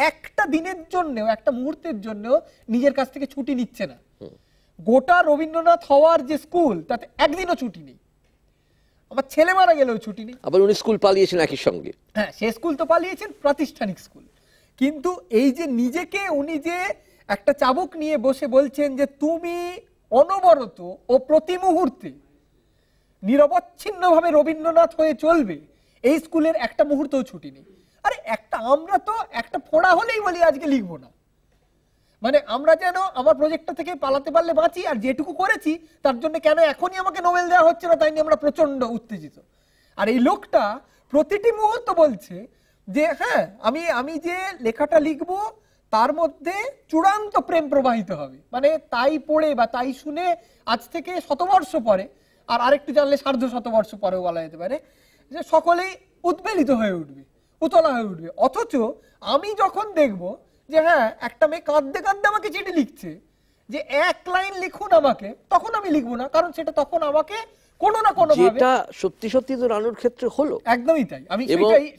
একটা দিনের জন্যও, একটা মুহূর্তের জন্যও নিজের কাছ থেকে ছুটি নিচ্ছে না। গোটা রবীন্দ্রনাথ হওয়ার যে স্কুল, তাতে একদিনও ছুটি নেই, আমার ছেলে মারা গেলেও ছুটি নেই। আবার উনি স্কুল পালিয়েছেন একই সঙ্গে। হ্যাঁ, সে স্কুল তো পালিয়েছেন, প্রাতিষ্ঠানিক স্কুল, কিন্তু এই যে নিজেকে উনি যে একটা চাবুক নিয়ে বসে বলছেন যে তুমি অনবরত ও প্রতি মুহূর্তে নিরবচ্ছিন্নভাবে রবীন্দ্রনাথ হয়ে চলবে, এই স্কুলের একটা মুহূর্তও ছুটি নেই। আরে একটা, আমরা তো একটা ফোড়া হলেই বলি আজকে লিখবো না, মানে আমরা যেন আমার প্রজেক্টটা থেকে পালাতে পারলে বাঁচি, আর যেটুকু করেছি তার জন্য কেন এখনই আমাকে নোবেল দেওয়া হচ্ছে না, তাই নিয়ে আমরা প্রচন্ড উত্তেজিত। আর এই লোকটা প্রতিটি মুহূর্ত বলছে যে হ্যাঁ আমি যে লেখাটা লিখবো তার মধ্যে চূড়ান্ত প্রেম প্রবাহিত হবে, মানে তাই পড়ে বা তাই শুনে আজ থেকে শতবর্ষ পরে, আর আরেকটু জানলে সার্ধ শতবর্ষ পরেও বলা যেতে পারে, যে সকলেই উদ্বেলিত হয়ে উঠবে, উতলা হয়ে উঠবে। অথচ আমি যখন দেখবো যে হ্যাঁ একটা মেয়ে কাঁদতে কাঁদতে আমাকে চিঠি লিখছে যে এক লাইন লিখুন আমাকে, তখন আমি লিখবো না, কারণ সেটা তখন আমাকে কোনো না কোনো ভাবে, যেটা সত্যি সত্যি তো রানুর ক্ষেত্রে হলো। একদমই তাই, আমি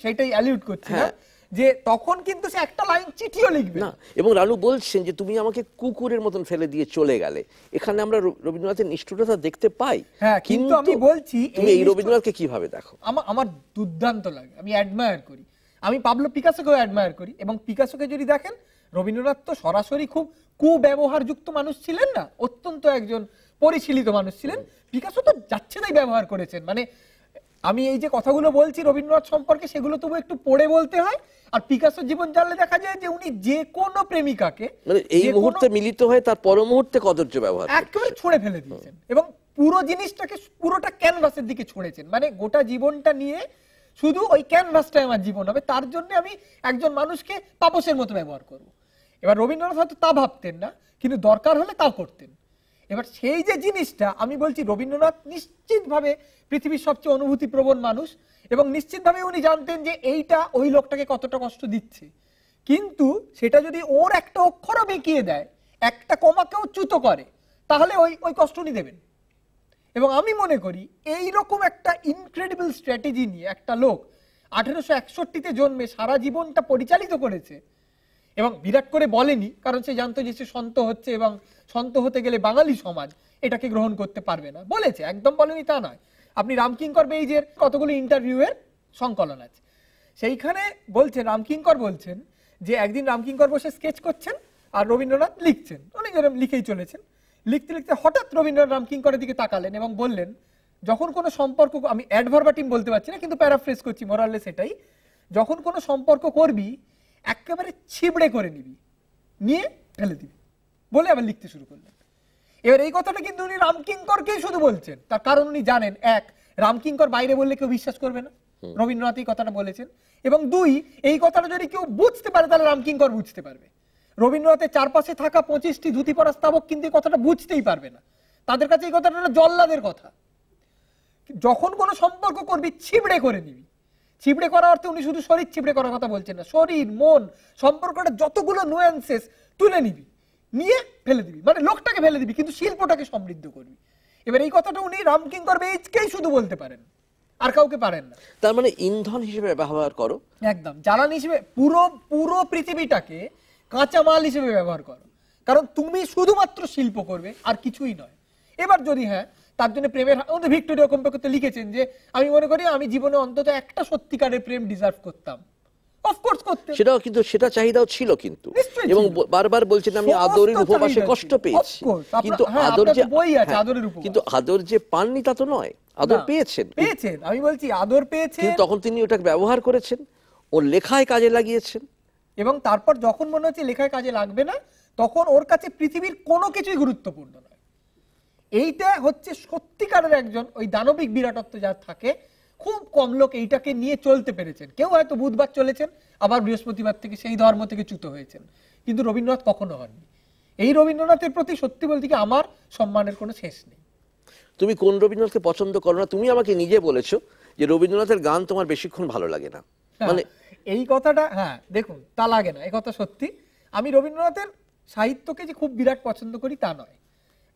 সেটাই অ্যালিউড করছি না, যে তখন কিন্তু সে একটা লাইন চিঠিও লিখবে না। এবং রানু বলছেন যে তুমি আমাকে কুকুরের মতন ফেলে দিয়ে চলে গেলে, এখানে আমরা রবীন্দ্রনাথের নিষ্ঠুরতা দেখতে পাই। হ্যাঁ, কিন্তু আমি বলছি এই রবীন্দ্রনাথকে কিভাবে দেখো? আমার দুর্দান্ত লাগে, আমি অ্যাডমায়ার করি, আমি পাবলো পিকাসোকেও অ্যাডমায়ার করি। এবং পিকাসোকে যদি দেখেন, রবীন্দ্রনাথ তো সরাসরি খুব কুব্যবহারযুক্ত মানুষ ছিলেন না, অত্যন্ত একজন পরিশীলিত মানুষ ছিলেন। পিকাসো তো যাচ্ছে তাই ব্যবহার করেছেন, মানে আমি এই যে কথাগুলো বলছি রবীন্দ্রনাথ সম্পর্কে, সেগুলো তবু একটু পড়ে বলতে হয়। আর পিকাসোর জীবন জানলে দেখা যায় যে উনি যে কোনো প্রেমিকাকে, মানে এই মুহূর্তে মিলিত হয়ে তার পর মুহূর্তে কদর্য ব্যবহার একেবারে ছুঁড়ে ফেলে দিয়েছেন, এবং পুরো জিনিসটাকে পুরোটা ক্যানভাসের দিকে ছুঁড়েছেন, মানে গোটা জীবনটা নিয়ে শুধু ওই ক্যানভাসটাই আমার জীবন হবে, তার জন্য আমি একজন মানুষকে তাপসের মতো ব্যবহার করব। এবার রবীন্দ্রনাথ হয়তো তা ভাবতেন না, কিন্তু দরকার হলে তাও করতেন। এবার সেই যে জিনিসটা আমি বলছি, রবীন্দ্রনাথ নিশ্চিতভাবে পৃথিবীর সবচেয়ে অনুভূতিপ্রবণ মানুষ, এবং নিশ্চিতভাবে উনি জানতেন যে এইটা ওই লোকটাকে কতটা কষ্ট দিচ্ছে, কিন্তু সেটা যদি ওর একটা অক্ষরও বেঁকিয়ে দেয়, একটা কমাকেও চ্যুত করে, তাহলে ওই কষ্ট উনি দেবেন। এবং আমি মনে করি এই রকম একটা ইনক্রেডিবল স্ট্র্যাটেজি নিয়ে একটা লোক 1861-তে জন্মে সারা জীবনটা পরিচালিত করেছে, এবং বিরাট করে বলেনি, কারণ সে জানতো যে সে সন্ত হচ্ছে, এবং সন্ত হতে গেলে বাঙালি সমাজ এটাকে গ্রহণ করতে পারবে না, বলেছে, একদম বলেনি তা নয়। আপনি রামকিঙ্কর বেইজের কতগুলো ইন্টারভিউয়ের সংকলন আছে, সেইখানে বলছেন, রামকিঙ্কর বলছেন যে একদিন রামকিঙ্কর বসে স্কেচ করছেন আর রবীন্দ্রনাথ লিখছেন, অনেক যেরকম লিখেই চলেছেন, লিখতে লিখতে হঠাৎ রবীন্দ্রনাথ রামকিঙ্করের দিকে তাকালেন এবং বললেন, যখন কোনো সম্পর্ক, আমি অ্যাডভারবাটিম বলতে পারছি না কিন্তু প্যারাফ্রেজ করছি, মোরালে সেটাই, যখন কোনো সম্পর্ক করবি একেবারে ছিবড়ে করে নিবি, নিয়ে ফেলে দিবি, বলে আবার লিখতে শুরু করলেন। এবার এই কথাটা কিন্তু উনি রামকিঙ্করকেই শুধু বলছেন, তার কারণ উনি জানেন, এক, রামকিঙ্কর বাইরে বললে কেউ বিশ্বাস করবে না, রবীন্দ্রনাথ এই কথাটা বলেছেন, এবং দুই, এই কথাটা যদি কেউ বুঝতে পারে তাহলে রামকিঙ্কর বুঝতে পারবে। রবীন্দ্রনাথের চারপাশে থাকা 25টি ধুতি পরা স্তাবক কিন্তু এই কথাটা বুঝতেই পারবে না, তাদের কাছে এই কথাটা জল্লাদের কথা। যখন কোনো সম্পর্ক করবি ছিবড়ে করে নিবি, ছিবড়ে করা অর্থে উনি শুধু শরীর ছিবড়ে করার কথা বলছেন না, শরীর মন সম্পর্কটা যতগুলো নুয়ান্সেস তুলে নিবি, নিয়ে ফেলে দিবি, মানে লোকটাকে ফেলে দিবি কিন্তু শিল্পটাকে সমৃদ্ধ করবি। এবার এই কথাটা উনি রামকিঙ্কর বেইজকেই শুধু বলতে পারেন, আর কাউকে পারেন না। তার মানে ইন্ধন হিসেবে ব্যবহার করো, একদম জ্বালানি হিসেবে, পুরো পুরো পৃথিবীটাকে কাঁচামাল হিসেবে ব্যবহার করো, কারণ তুমি শুধুমাত্র শিল্প করবে আর কিছুই নয়। এবার যদি হ্যাঁ তার জন্য প্রেমের, আমাদের ভিক্টোরিয়া কম্পেকে তো লিখেছেন যে আমি মনে করি আমি জীবনে অন্তত একটা সত্যিকারের প্রেম ডিজার্ভ করতাম। অফকোর্স করতে, সেটাও কিন্তু সেটা চাহিদাও ছিল কিন্তু, এবং বারবার বলছেন আমি আদরের উপবাসে কষ্ট পেয়েছি, কিন্তু আদর যে বই আছে আদরের উপবাস, কিন্তু আদর যে পাননি তা তো নয়, আদর পেয়েছেন। আমি বলছি আদর পেয়েছেন, কিন্তু তখন তিনি ওটাকে ব্যবহার করেছেন, ওর লেখায় কাজে লাগিয়েছেন, এবং তারপর যখন মনে হচ্ছে লেখায় কাজে লাগবে না, তখন ওর কাছে পৃথিবীর কোনো কিছুই গুরুত্বপূর্ণ নয়। এইটা হচ্ছে সত্যিকারের একজন ওই দানবিক বিরাটত্ব যার থাকে, খুব কম লোক এইটাকে নিয়ে চলতে পেরেছেন। কেউ হয়তো বুধবার চলেছেন, আবার বৃহস্পতিবার থেকে সেই ধর্ম থেকে চ্যুত হয়েছেন, কিন্তু রবীন্দ্রনাথ কখনো হননি। এই রবীন্দ্রনাথের প্রতি সত্যি বলতে কি আমার সম্মানের কোনো শেষ নেই। তুমি কোন রবীন্দ্রনাথকে পছন্দ করো না? তুমি আমাকে নিজে বলেছো যে রবীন্দ্রনাথের গান তোমার বেশিক্ষণ ভালো লাগে না, মানে এই কথাটা, হ্যাঁ দেখুন তা লাগে না, এই কথা সত্যি। আমি রবীন্দ্রনাথের সাহিত্যকে যে খুব বিরাট পছন্দ করি তা নয়,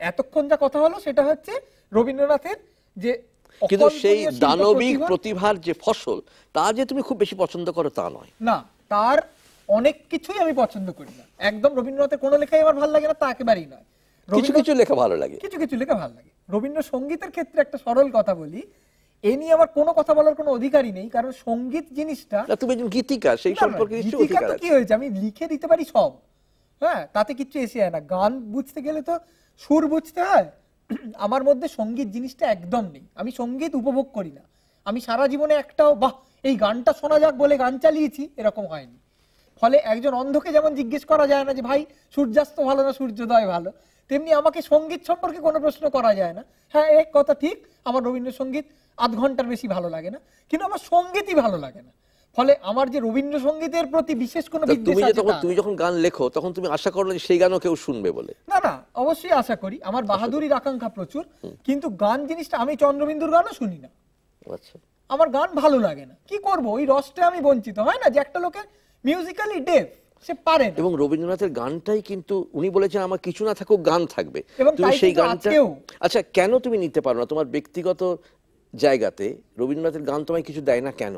এতক্ষণ যা কথা হলো সেটা হচ্ছে রবীন্দ্রনাথের যে, কিন্তু সেই দানবিক প্রতিভার যে ফসল তা যে তুমি খুব বেশি পছন্দ করো তা নয়। না, তার অনেক কিছুই আমি পছন্দ করি না, একদম রবীন্দ্রনাথের কোনো লেখাই আমার ভালো লাগে না তা একেবারেই নয়। কিছু কিছু লেখা ভালো লাগে, কিছু কিছু লেখা ভালো লাগে। রবীন্দ্রসঙ্গীতের ক্ষেত্রে একটা সরল কথা বলি, এ নিয়ে আমার কোনো কথা বলার কোনো অধিকারই নেই, কারণ সঙ্গীত জিনিসটা, তুমি একজন গীতিকার, সেই সম্পর্কে কিছু অধিকার আছে। কি হয়েছে, আমি লিখে দিতে পারি সব, হ্যাঁ তাতে কিছু এসে যায় না। গান বুঝতে গেলে তো সুর বুঝতে হয়, আমার মধ্যে সঙ্গীত জিনিসটা একদম নেই। আমি সঙ্গীত উপভোগ করি না, আমি সারা জীবনে একটাও বাহ এই গানটা শোনা যাক বলে গান চালিয়েছি এরকম হয়নি। ফলে একজন অন্ধকে যেমন জিজ্ঞেস করা যায় না যে ভাই সূর্যাস্ত ভালো না সূর্যোদয় ভালো, তেমনি আমাকে সঙ্গীত সম্পর্কে কোনো প্রশ্ন করা যায় না। হ্যাঁ এক কথা ঠিক, আমার রবীন্দ্রসঙ্গীত আধ ঘন্টার বেশি ভালো লাগে না, কিন্তু আমার সঙ্গীতই ভালো লাগে না। ফলে আমার যে রবীন্দ্রসঙ্গীতের প্রতি বিশেষ কোনো বিদ্বেষ আছে না। তুমি যখন গান লেখো তখন তুমি আশা করো যে সেই গানও কেউ শুনবে বলে? না না, অবশ্যই আশা করি, আমার বাহাদুরির আকাঙ্ক্ষা প্রচুর, কিন্তু গান জিনিসটা, আমি চন্দ্রবিন্দুর গানও শুনি না। আচ্ছা, আমার গান ভালো লাগে না, কি করব, ওই রসটা আমি বঞ্চিত। হয় না যে একটা লোকের মিউজিক্যালি ডেভ, সে পারে না। এবং রবীন্দ্রনাথের গানটাই কিন্তু উনি বলেছেন আমার কিছু না থাকুক গান থাকবে, এবং তুমি সেই গানটা, আচ্ছা কেন তুমি নিতে পারো না তোমার ব্যক্তিগত জায়গাতে? রবীন্দ্রনাথের গান তোমায় কিছু দেয় না কেন?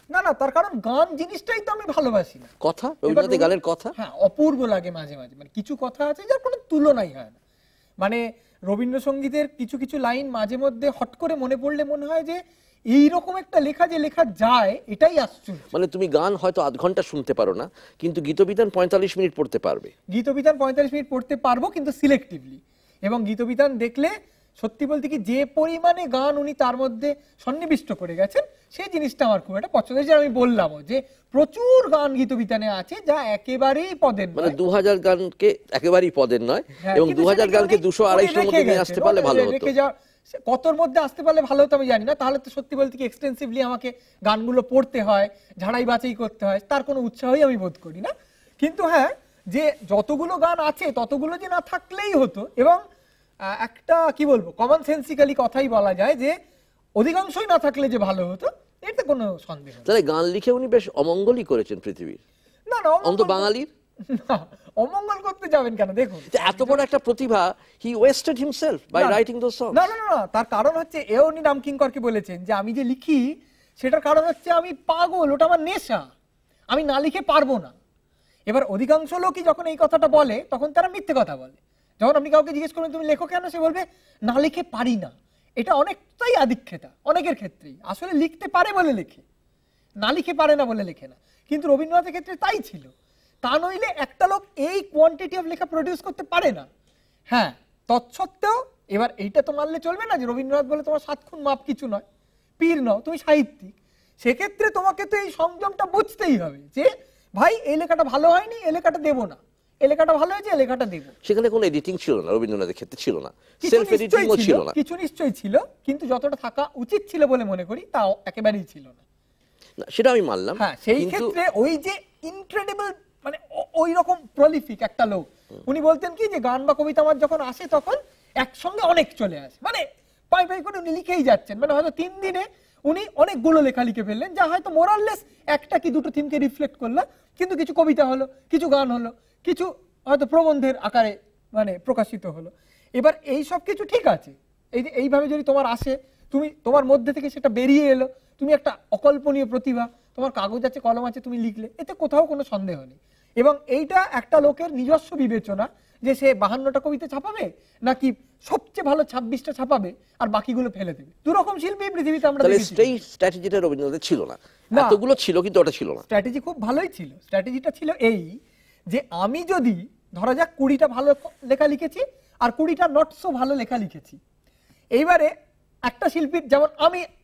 না না, তার কারণ গান জিনিসটাই তো আমি ভালোবাসি না। কথা, রবীন্দ্রনাথের গানের কথা হ্যাঁ অপূর্ব লাগে মাঝে মাঝে, মানে কিছু কথা আছে যার কোনো তুলনাই হয় না। মানে রবীন্দ্রসঙ্গীতের কিছু কিছু লাইন মাঝে মধ্যে হট করে মনে পড়লে মনে হয় যে এইরকম একটা লেখা যে লেখা যায়, এটাই আশ্চর্য। মানে তুমি গান হয়তো আধ ঘন্টা শুনতে পারো না, কিন্তু গীতবিতান 45 মিনিট পড়তে পারবে। গীতবিতান 45 মিনিট পড়তে পারবো, কিন্তু সিলেক্টিভলি। এবং গীতবিতান দেখলে সত্যি বলতে কি যে পরিমাণে গান উনি তার মধ্যে সন্নিবিষ্ট করে গেছেন, সেই জিনিসটা আমার খুব একটা পছন্দ হয়েছে। আমি বললামও যে প্রচুর গান গীতবিতানে আছে যা একেবারেই পদের নয়, মানে 2000 গানকে একেবারেই পদের নয়, এবং 2000 গানকে 200-250 মধ্যে নিয়ে আসতে পারলে ভালো হতো। কতর মধ্যে আসতে পারলে ভালো হতো আমি জানি না, তাহলে তো সত্যি বলতে কি এক্সটেন্সিভলি আমাকে গানগুলো পড়তে হয়, ঝাড়াই বাছাই করতে হয়, তার কোনো উৎসাহই আমি বোধ করি না। কিন্তু হ্যাঁ, যে যতগুলো গান আছে ততগুলো যে না থাকলেই হতো। এবং একটা কি বলবো, কমন সেন্সিক্যালি কথাই বলা যায় যে অধিকাংশই না থাকলে যে ভালো হতো, এতে কোনো সন্দেহ নেই। তাহলে গান লিখে উনি বেশ অমঙ্গলই করেছেন পৃথিবীর। না না, অন্ত বাঙালির অমঙ্গল করতে যাবেন কেন? দেখুন এত বড় একটা প্রতিভা, he wasted himself by writing those songs. না না না, তার কারণ হচ্ছে এও উনি রামকিঙ্করকে বলেছেন যে আমি যে লিখি সেটার কারণ হচ্ছে আমি পাগল, ওটা আমার নেশা, আমি না লিখে পারবো না। এবার অধিকাংশ লোকই যখন এই কথাটা বলে তখন তারা মিথ্যে কথা বলে। যখন আপনি কাউকে জিজ্ঞেস করবেন তুমি লেখো কেন, সে বলবে না লিখে পারি না। এটা অনেকটাই আদিক্ষেতা অনেকের ক্ষেত্রেই, আসলে লিখতে পারে বলে লেখে, না লিখে পারে না বলে লেখে না। কিন্তু রবীন্দ্রনাথের ক্ষেত্রে তাই ছিল, তা নইলে একটা লোক এই কোয়ান্টিটি অফ লেখা প্রডিউস করতে পারে না। হ্যাঁ তৎসত্ত্বেও এবার এইটা তো মানলে চলবে না যে রবীন্দ্রনাথ বলে তোমার 7 খুন মাপ কিছু নয়, পীর নও, তুমি সাহিত্যিক। সেক্ষেত্রে তোমাকে তো এই সংযমটা বুঝতেই হবে যে ভাই এই লেখাটা ভালো হয়নি, এই লেখাটা দেবো না, এই লেখাটা ভালো হয়েছে, এই লেখাটা দেবো। সেখানে কোনো এডিটিং ছিল না, রবীন্দ্রনাথের ক্ষেত্রে ছিল না, সেলফ এডিটিংও ছিল না। কিছু নিশ্চয়ই ছিল, কিন্তু যতটা থাকা উচিত ছিল বলে মনে করি তা একেবারেই ছিল না। সেটা আমি মানলাম। হ্যাঁ সেই ক্ষেত্রে ওই যে ইনক্রেডিবল, মানে ওই রকম প্রলিফিক একটা লোক, উনি বলতেন কি যে গান বা কবিতা আমার যখন আসে তখন একসঙ্গে অনেক চলে আসে, মানে পাই পাই করে উনি লিখেই যাচ্ছেন। মানে হয়তো 3 দিনে উনি অনেকগুলো লেখা লিখে ফেললেন, যা হয়তো মোরাললেস একটা কি দুটো থিমকে রিফ্লেক্ট করলো, কিন্তু কিছু কবিতা হলো, কিছু গান হলো, কিছু হয়তো প্রবন্ধের আকারে মানে প্রকাশিত হলো। এবার এই সব কিছু ঠিক আছে, এই যে এইভাবে যদি তোমার আসে তুমি তোমার মধ্যে থেকে সেটা বেরিয়ে এলো, তুমি একটা অকল্পনীয় প্রতিভা, তোমার কাগজ আছে কলম আছে, তুমি লিখলে, এতে কোথাও কোনো সন্দেহ নেই। এবং এইটা একটা লোকের নিজস্ব বিবেচনা যে সে 52টা কবিতা ছাপাবে নাকি সবচেয়ে ভালো 26টা ছাপাবে আর বাকিগুলো ফেলে দেবে। দুরকম শিল্পী পৃথিবীতে আমরা দেখেছি। এই স্ট্র্যাটেজিটা রবীন্দ্রনাথের ছিল না, এতগুলো ছিল কিন্তু ওটা ছিল না। স্ট্র্যাটেজি খুব ভালোই ছিল। স্ট্র্যাটেজিটা ছিল এই যে আমি যদি ধরা যাক 20টা ভালো লেখা লিখেছি আর 20টা নট সো ভালো লেখা লিখেছি, এইবারে একটা শিল্পীর যেমন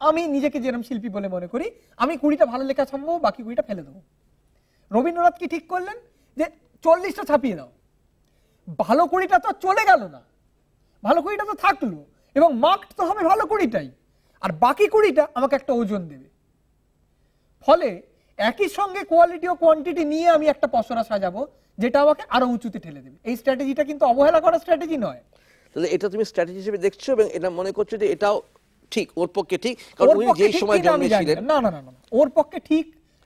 আমি নিজেকে যেরকম শিল্পী বলে মনে করি, আমি 20টা ভালো লেখা ছাপাবো, বাকি 20টা ফেলে দেবো। রবীন্দ্রনাথ কি ঠিক করলেন যে 40টা ছাপিয়ে দাও, ভালো 20টা তো চলে গেল না, ভালো 20টা তো থাকলো এবং মার্কড তো হবে ভালো 20টাই, আর বাকি 20টা আমাকে একটা ওজন দেবে। ফলে একই সঙ্গে কোয়ালিটি ও কোয়ান্টিটি নিয়ে আমি একটা পসরা সাজাবো যেটা আমাকে আরো উঁচুতে ঠেলে দেবে। এই স্ট্র্যাটেজিটা কিন্তু অবহেলা করা স্ট্র্যাটেজি নয়। তাহলে এটা তুমি স্ট্র্যাটেজি হিসেবে দেখছো এবং এটা মনে করছো যে এটাও ঠিক, ওর পক্ষে ঠিক, কারণ উনি যেই সময় জন্মেছিলেন। না না না না, ওর পক্ষে ঠিক।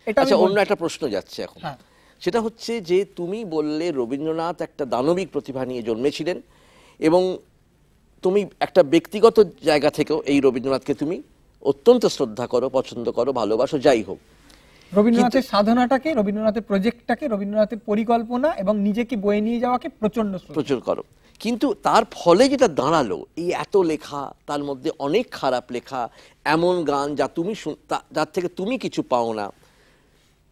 এটা আচ্ছা, অন্য একটা প্রশ্ন যাচ্ছে এখন, হ্যাঁ, সেটা হচ্ছে যে তুমি বললে রবীন্দ্রনাথ একটা দানবিক প্রতিভা নিয়ে জন্মেছিলেন এবং তুমি একটা ব্যক্তিগত জায়গা থেকেও এই রবীন্দ্রনাথকে তুমি অত্যন্ত শ্রদ্ধা করো, পছন্দ করো, ভালোবাসো, যাই হোক। রবীন্দ্রনাথের সাধনাটাকে, রবীন্দ্রনাথের প্রজেক্টটাকে, রবীন্দ্রনাথের পরিকল্পনা এবং নিজেকে বয়ে নিয়ে যাওয়াকে প্রচুর করো, কিন্তু তার ফলে যেটা দাঁড়ালো এই এত লেখা, তার মধ্যে অনেক খারাপ লেখা, এমন গান যা তুমি যার থেকে তুমি কিছু পাও না।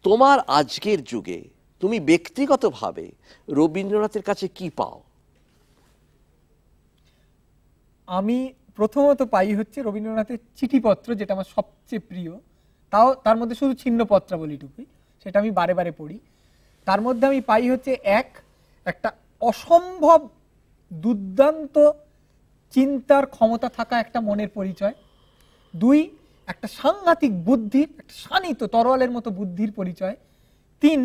তোমার আজকের যুগে তুমি ব্যক্তিগতভাবে রবীন্দ্রনাথের কাছে কি পাও? আমি প্রথমত পাই হচ্ছে রবীন্দ্রনাথের চিঠিপত্র, যেটা আমার সবচেয়ে প্রিয়। তাও তার মধ্যে শুধু ছিন্ন পত্রাবলীটুকুই, সেটা আমি বারে বারে পড়ি। তার মধ্যে আমি পাই হচ্ছে একটা অসম্ভব দুর্দান্ত চিন্তার ক্ষমতা থাকা একটা মনের পরিচয়। 2, একটা সাংঘাতিক বুদ্ধির, একটা শানিত তরোয়ালের মতো বুদ্ধির পরিচয়। 3,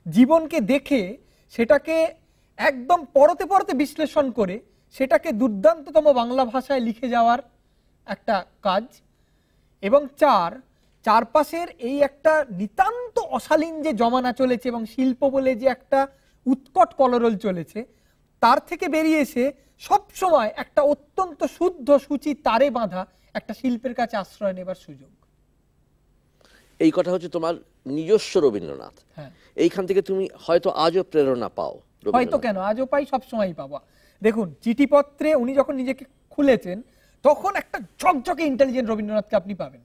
জীবনকে দেখে সেটাকে একদম পরতে পরতে বিশ্লেষণ করে সেটাকে দুর্দান্ততম বাংলা ভাষায় লিখে যাওয়ার একটা কাজ। এবং 4, চারপাশের এই একটা নিতান্ত অশালীন যে জমানা চলেছে এবং শিল্প বলে যে একটা উৎকট কলরল চলেছে, তার থেকে বেরিয়ে এসে সবসময় একটা অত্যন্ত শুদ্ধ সূচি তারে বাঁধা একটা শিল্পের কাছে আশ্রয় নেবার সুযোগ। এই কথা হচ্ছে তোমার নিজস্ব রবীন্দ্রনাথ। হ্যাঁ, এইখান থেকে তুমি হয়তো আজও প্রেরণা পাও। হয়তো কেন, আজও পাই, সবসময় পাবো। দেখুন, চিঠিপত্রে উনি যখন নিজেকে খুলেছেন তখন একটা ঝকঝকে ইন্টেলিজেন্ট রবীন্দ্রনাথকে আপনি পাবেন।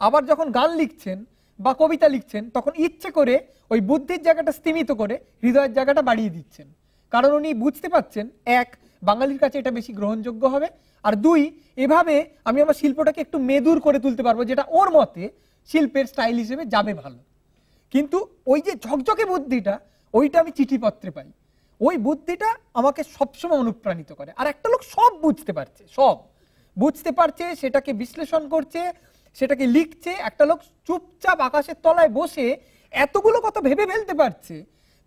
আবার যখন গান লিখছেন বা কবিতা লিখছেন তখন ইচ্ছে করে ওই বুদ্ধির জায়গাটা স্তীমিত করে হৃদয়ের জায়গাটা বাড়িয়ে দিচ্ছেন, কারণ উনি বুঝতে পারছেন 1, বাঙালির কাছে এটা বেশি গ্রহণযোগ্য হবে, আর 2, এভাবে আমি আমার শিল্পটাকে একটু মেদুর করে তুলতে পারবো, যেটা ওর মতে শিল্পের স্টাইল হিসেবে যাবে ভালো। কিন্তু ওই যে ঝকঝকে বুদ্ধিটা, ওইটা আমি চিঠিপত্রে পাই। ওই বুদ্ধিটা আমাকে সবসময় অনুপ্রাণিত করে। আর একটা লোক সব বুঝতে পারছে, সেটাকে বিশ্লেষণ করছে, সেটাকে লিখছে। একটা লোক চুপচাপ আকাশের তলায় বসে এতগুলো কথা ভেবে ফেলতে পারছে,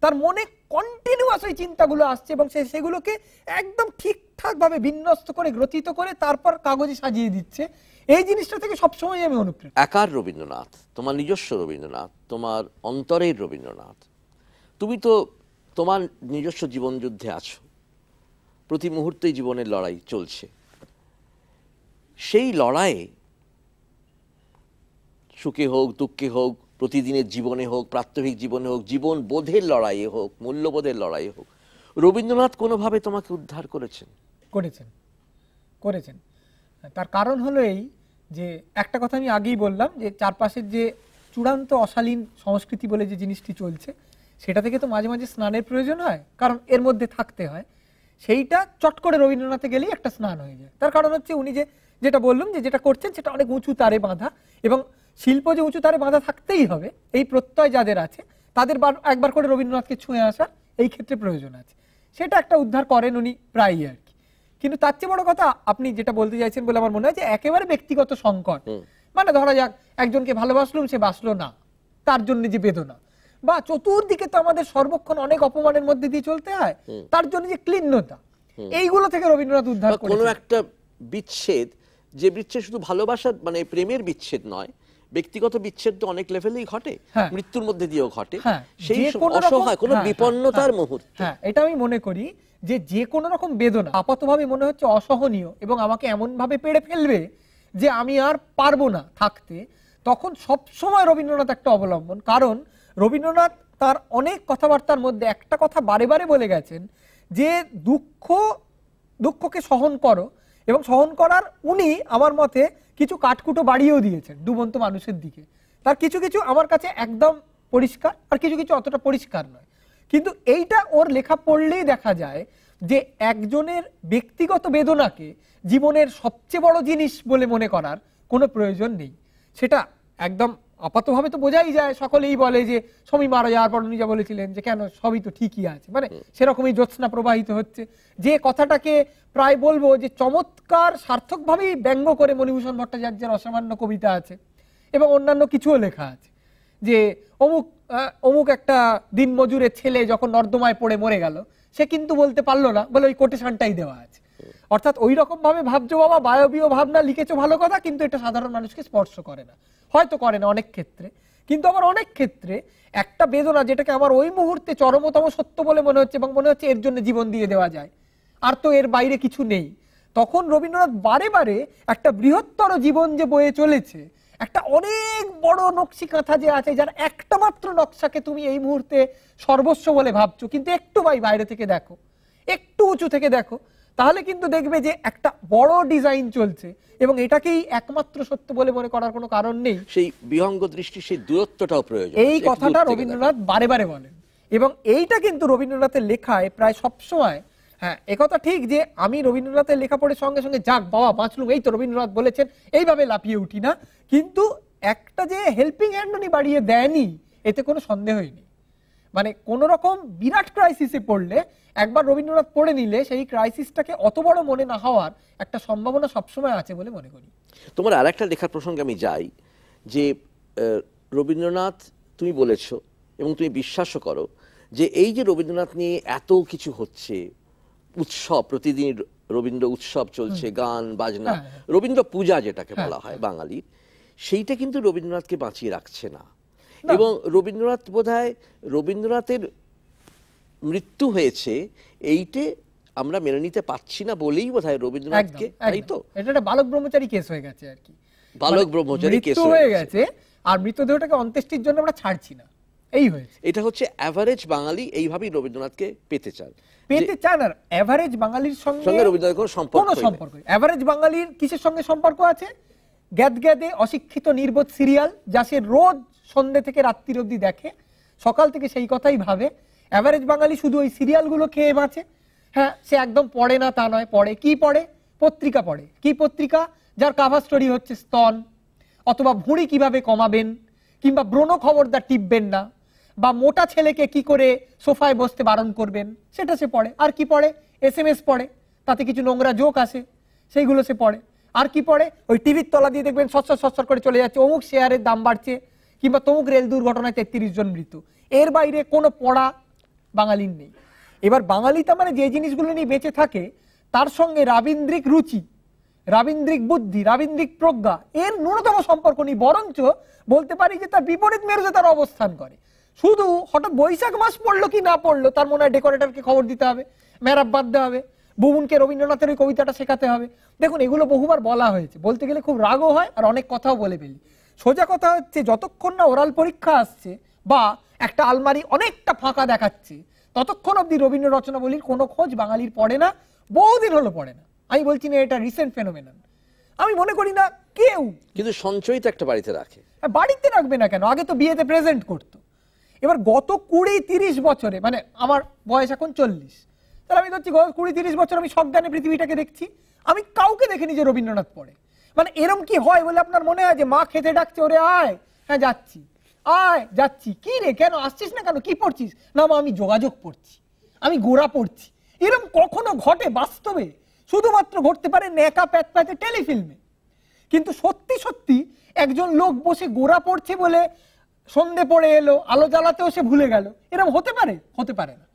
তার মনে কন্টিনিউয়াস ওই চিন্তাগুলো আসছে এবং সে সেগুলোকে একদম ঠিকঠাক ভাবে বিন্যস্ত করে, গ্রথিত করে তারপর কাগজে সাজিয়ে দিচ্ছে। এই জিনিসটা থেকে সবসময় আমি অনুপ্রাণিত। একার রবীন্দ্রনাথ, তোমার নিজস্ব রবীন্দ্রনাথ, তোমার অন্তরের রবীন্দ্রনাথ। তুমি তো তোমার নিজস্ব জীবন যুদ্ধে আছো, প্রতি মুহূর্তেই জীবনের লড়াই চলছে। সেই লড়াইয়ে সুখে হোক, দুঃখে হোক, প্রতিদিনের জীবনে হোক, প্রাত্যহিক জীবনে হোক, জীবন বোধের লড়াইয়ে হোক, মূল্যবোধের লড়াইয়ে হোক, রবীন্দ্রনাথ কোনোভাবে তোমাকে উদ্ধার করেছেন? করেছেন। তার কারণ হলো এই যে, একটা কথা আমি আগেই বললাম যে চারপাশের যে চূড়ান্ত অশালীন সংস্কৃতি বলে যে জিনিসটি চলছে, সেটা থেকে তো মাঝে মাঝে স্নানের প্রয়োজন হয়, কারণ এর মধ্যে থাকতে হয়। সেইটা চট করে রবীন্দ্রনাথে গেলেই একটা স্নান হয়ে যায়। তার কারণ হচ্ছে উনি যেটা বললাম যে যেটা করছেন সেটা অনেক উঁচু তারে বাঁধা, এবং শিল্প যে উঁচু তারে বাঁধা থাকতেই হবে এই প্রত্যয় যাদের আছে তাদের একবার করে রবীন্দ্রনাথকে ছুঁয়ে আসার এই ক্ষেত্রে প্রয়োজন আছে। সেটা একটা উদ্ধার করেন উনি প্রায়ই আর কি। কিন্তু তার চেয়ে বড় কথা আপনি যেটা বলতে চাইছেন বলে আমার মনে হয় যে একেবারে ব্যক্তিগত সংকট, মানে ধরা যাক একজনকে ভালোবাসলুম, সে বাসলো না, তার জন্য যে বেদনা, বা চতুর্দিকে তো আমাদের সর্বক্ষণ অনেক অপমানের মধ্যে দিয়ে চলতে হয়, তার জন্য যে ক্লিন্নতা, এইগুলো থেকে রবীন্দ্রনাথ উদ্ধার করেছেন। কোনো একটা বিচ্ছেদ, যে বিচ্ছেদ শুধু ভালোবাসার মানে প্রেমের বিচ্ছেদ নয়, ব্যক্তিগত বিচ্ছেদ তো অনেক লেভেলেই ঘটে, মৃত্যুর মধ্যে দিয়েও ঘটে, সেই অসহায় কোনো বিপন্নতার মুহূর্তে। হ্যাঁ, এটা আমি মনে করি যে কোনো রকম বেদনা আপাতভাবে মনে হচ্ছে অসহনীয় এবং আমাকে এমন ভাবে পেড়ে ফেলবে যে আমি আর পারবো না থাকতে, তখন সবসময় রবীন্দ্রনাথ একটা অবলম্বন। কারণ রবীন্দ্রনাথ তার অনেক কথাবার্তার মধ্যে একটা কথা বারে বারে বলে গেছেন যে দুঃখকে সহন করো, এবং সহন করার উনি আমার মতে কিছু কাঠকুটো বাড়িয়েও দিয়েছেন ডুবন্ত মানুষের দিকে। তার কিছু কিছু আমার কাছে একদম পরিষ্কার, আর কিছু কিছু অতটা পরিষ্কার নয়। কিন্তু এইটা ওর লেখা পড়লেই দেখা যায় যে একজনের ব্যক্তিগত বেদনাকে জীবনের সবচেয়ে বড় জিনিস বলে মনে করার কোনো প্রয়োজন নেই। সেটা একদম আপাতভাবে তো বোঝাই যায়, সকলেই বলে যে স্বামী মারা যাওয়ার পর উনি যা বলেছিলেন যে কেন সবই তো ঠিকই আছে, মানে সেরকমই জ্যোৎস্না প্রবাহিত হচ্ছে, যে কথাটাকে প্রায় বলবো যে চমৎকার সার্থকভাবেই ব্যঙ্গ করে মণিভূষণ ভট্টাচার্যের অসামান্য কবিতা আছে এবং অন্যান্য কিছুও লেখা আছে, যে অমুক একটা দিনমজুরের ছেলে যখন নর্দমায় পড়ে মরে গেল, সে কিন্তু বলতে পারলো না, বলে ওই কোটেশনটাই দেওয়া আছে। অর্থাৎ ওই রকম ভাবে ভাবছো বাবা, বায়বীয় ভাবনা লিখেছো ভালো কথা, কিন্তু এটা সাধারণ মানুষকে স্পর্শ করে না, হয়তো করে না অনেক ক্ষেত্রে, কিন্তু আবার অনেক ক্ষেত্রে একটা বেদনা যেটাকে আমার ওই মুহূর্তে চরমতম সত্য বলে মনে হচ্ছে এবং মনে হচ্ছে এর জন্য জীবন দিয়ে দেওয়া যায়, আর তো এর বাইরে কিছু নেই, তখন রবীন্দ্রনাথ বারে বারে একটা বৃহত্তর জীবন যে বয়ে চলেছে, একটা অনেক বড় নকশি কাঁথা যে আছে, যার একটা মাত্র নকশাকে তুমি এই মুহূর্তে সর্বস্ব বলে ভাবছো, কিন্তু একটু বাইরে থেকে দেখো, একটু উঁচু থেকে দেখো, তাহলে কিন্তু দেখবে যে একটা বড় ডিজাইন চলছে এবং এটাকেই একমাত্র সত্য বলে মনে করার কোনো কারণ নেই। সেই বিহঙ্গ দৃষ্টি, সেই দূরত্বটাও প্রয়োজন, এই কথাটা রবীন্দ্রনাথ বারে বারে বলেন এবং এইটা কিন্তু রবীন্দ্রনাথের লেখায় প্রায় সবসময়, হ্যাঁ একথা ঠিক যে আমি রবীন্দ্রনাথের লেখা পড়ে সঙ্গে সঙ্গে যাক বাবা বাঁচলুম, এই তো রবীন্দ্রনাথ বলেছেন, এইভাবে লাফিয়ে উঠি না, কিন্তু একটা যে হেল্পিং হ্যান্ড উনি বাড়িয়ে দেয়নি এতে কোনো সন্দেহই নেই। মানে কোন রকম বিরাট ক্রাইসিসে পড়লে একবার রবীন্দ্রনাথ পড়ে নিলে সেই ক্রাইসিসটাকে অত বড় মনে না হওয়ার একটা সম্ভাবনা সবসময় আছে বলে মনে করি। তোমার আর একটা লেখার প্রসঙ্গে আমি যাই, যে রবীন্দ্রনাথ তুমি বলেছ এবং তুমি বিশ্বাসও করো যে এই যে রবীন্দ্রনাথ নিয়ে এত কিছু হচ্ছে, উৎসব, প্রতিদিন রবীন্দ্র উৎসব চলছে, গান বাজনা, রবীন্দ্র পূজা যেটাকে বলা হয় বাঙালির, সেইটা কিন্তু রবীন্দ্রনাথকে বাঁচিয়ে রাখছে না। এবং রবীন্দ্রনাথ বোধহয় রবীন্দ্রনাথের মৃত্যু হয়েছে এইটে আমরা মেনে নিতে পারছি না বলেই বোধহয় রবীন্দ্রনাথকে, তাই তো? এটা একটা বালক ব্রহ্মচারী কেস হয়ে গেছে আর কি, বালক ব্রহ্মচারী কেস হয়ে গেছে, আর মৃতদেহটাকে অন্ত্যেষ্টির জন্য আমরা ছাড়ছি না, এই হয়েছে। এটা হচ্ছে এভারেজ বাঙালি এইভাবেই রবীন্দ্রনাথকে পেতে চান আর এভারেজ বাঙালির সঙ্গে রবীন্দ্রনাথের কোনো সম্পর্ক নেই। এভারেজ বাঙালির কিসের সঙ্গে সম্পর্ক আছে? গ্যাদগ্যাদে অশিক্ষিত নির্বোধ সিরিয়াল, যা সে রোজ সন্ধ্যে থেকে রাত্রির অবধি দেখে, সকাল থেকে সেই কথাই ভাবে। এভারেজ বাঙালি শুধু ওই সিরিয়ালগুলো খেয়ে বাঁচে। হ্যাঁ, সে একদম পড়ে না তা নয়, পড়ে কি পড়ে? পত্রিকা পড়ে। কি পত্রিকা? যার কাভার স্টোরি হচ্ছে স্তন, অথবা ভুঁড়ি কিভাবে কমাবেন, কিংবা ব্রণ খবরদার টিপবেন না, বা মোটা ছেলেকে কি করে সোফায় বসতে বারণ করবেন, সেটা সে পড়ে। আর কি পড়ে? SMS পড়ে, তাতে কিছু নোংরা জোক আসে, সেইগুলো সে পড়ে। আর কি পড়ে? ওই টিভির তলা দিয়ে দেখবেন সচ্ছর করে চলে যাচ্ছে, অমুক শেয়ারের দাম বাড়ছে, কিংবা তমুক রেল দুর্ঘটনায় 33 জন মৃত্যু। এর বাইরে কোনো পড়া বাঙালির নেই। এবার বাঙালি তার মানে যে জিনিসগুলো নিয়ে বেঁচে থাকে, তার সঙ্গে রাবীন্দ্রিক রুচি, রাবীন্দ্রিক বুদ্ধি, রাবীন্দ্রিক প্রজ্ঞা এর ন্যূনতম সম্পর্ক নেই, বরঞ্চ বলতে পারি যে তার বিপরীত মেরুতে তার অবস্থান করে। শুধু হঠাৎ বৈশাখ মাস পড়লো কি না পড়লো, তার মনে হয় ডেকোরেটরকে খবর দিতে হবে, মেরাপ বাঁধতে হবে, বুবুনকে রবীন্দ্রনাথের ওই কবিতাটা শেখাতে হবে। দেখুন, এগুলো বহুবার বলা হয়েছে, বলতে গেলে খুব রাগও হয় আর অনেক কথাও বলে ফেলি। সোজা কথা হচ্ছে, যতক্ষণ না ওরাল পরীক্ষা আসছে বা একটা আলমারি অনেকটা ফাঁকা দেখাচ্ছে, ততক্ষণ অব্দি রবীন্দ্র রচনাবলীর কোনো খোঁজ বাঙালির পড়ে না, বহুদিন হলো পড়ে না। আমি বলছি না এটা রিসেন্ট ফেনোমেনন, আমি মনে করি না কেউ। কিন্তু সঞ্চয় তো একটা বাড়িতে রাখে। বাড়িতে রাখবে না কেন? আগে তো বিয়েতে প্রেজেন্ট করতো। এবার গত 20-30 বছরে, মানে আমার বয়স এখন 40, তাহলে আমি ধরছি গত 20-30 বছর আমি সজ্ঞানে পৃথিবীটাকে দেখছি, আমি কাউকে দেখিনি যে রবীন্দ্রনাথ পড়ে। মানে এরম কি হয় বলে আপনার মনে হয় যে মা খেতে ডাকছে, ওরে আয়, হ্যাঁ যাচ্ছি, আয় যাচ্ছি, কি রে কেন আসছিস না কেন, কি পড়ছিস? না মা আমি যোগাযোগ পড়ছি, আমি গোড়া পড়ছি। এরম কখনো ঘটে বাস্তবে? শুধুমাত্র ঘটতে পারে ন্যাকা প্যাতে টেলিফিল্মে। কিন্তু সত্যি সত্যি একজন লোক বসে গোড়া পড়ছে বলে সন্ধে পড়ে এলো, আলো জ্বালাতেও সে ভুলে গেল, এরকম হতে পারে? হতে পারে না।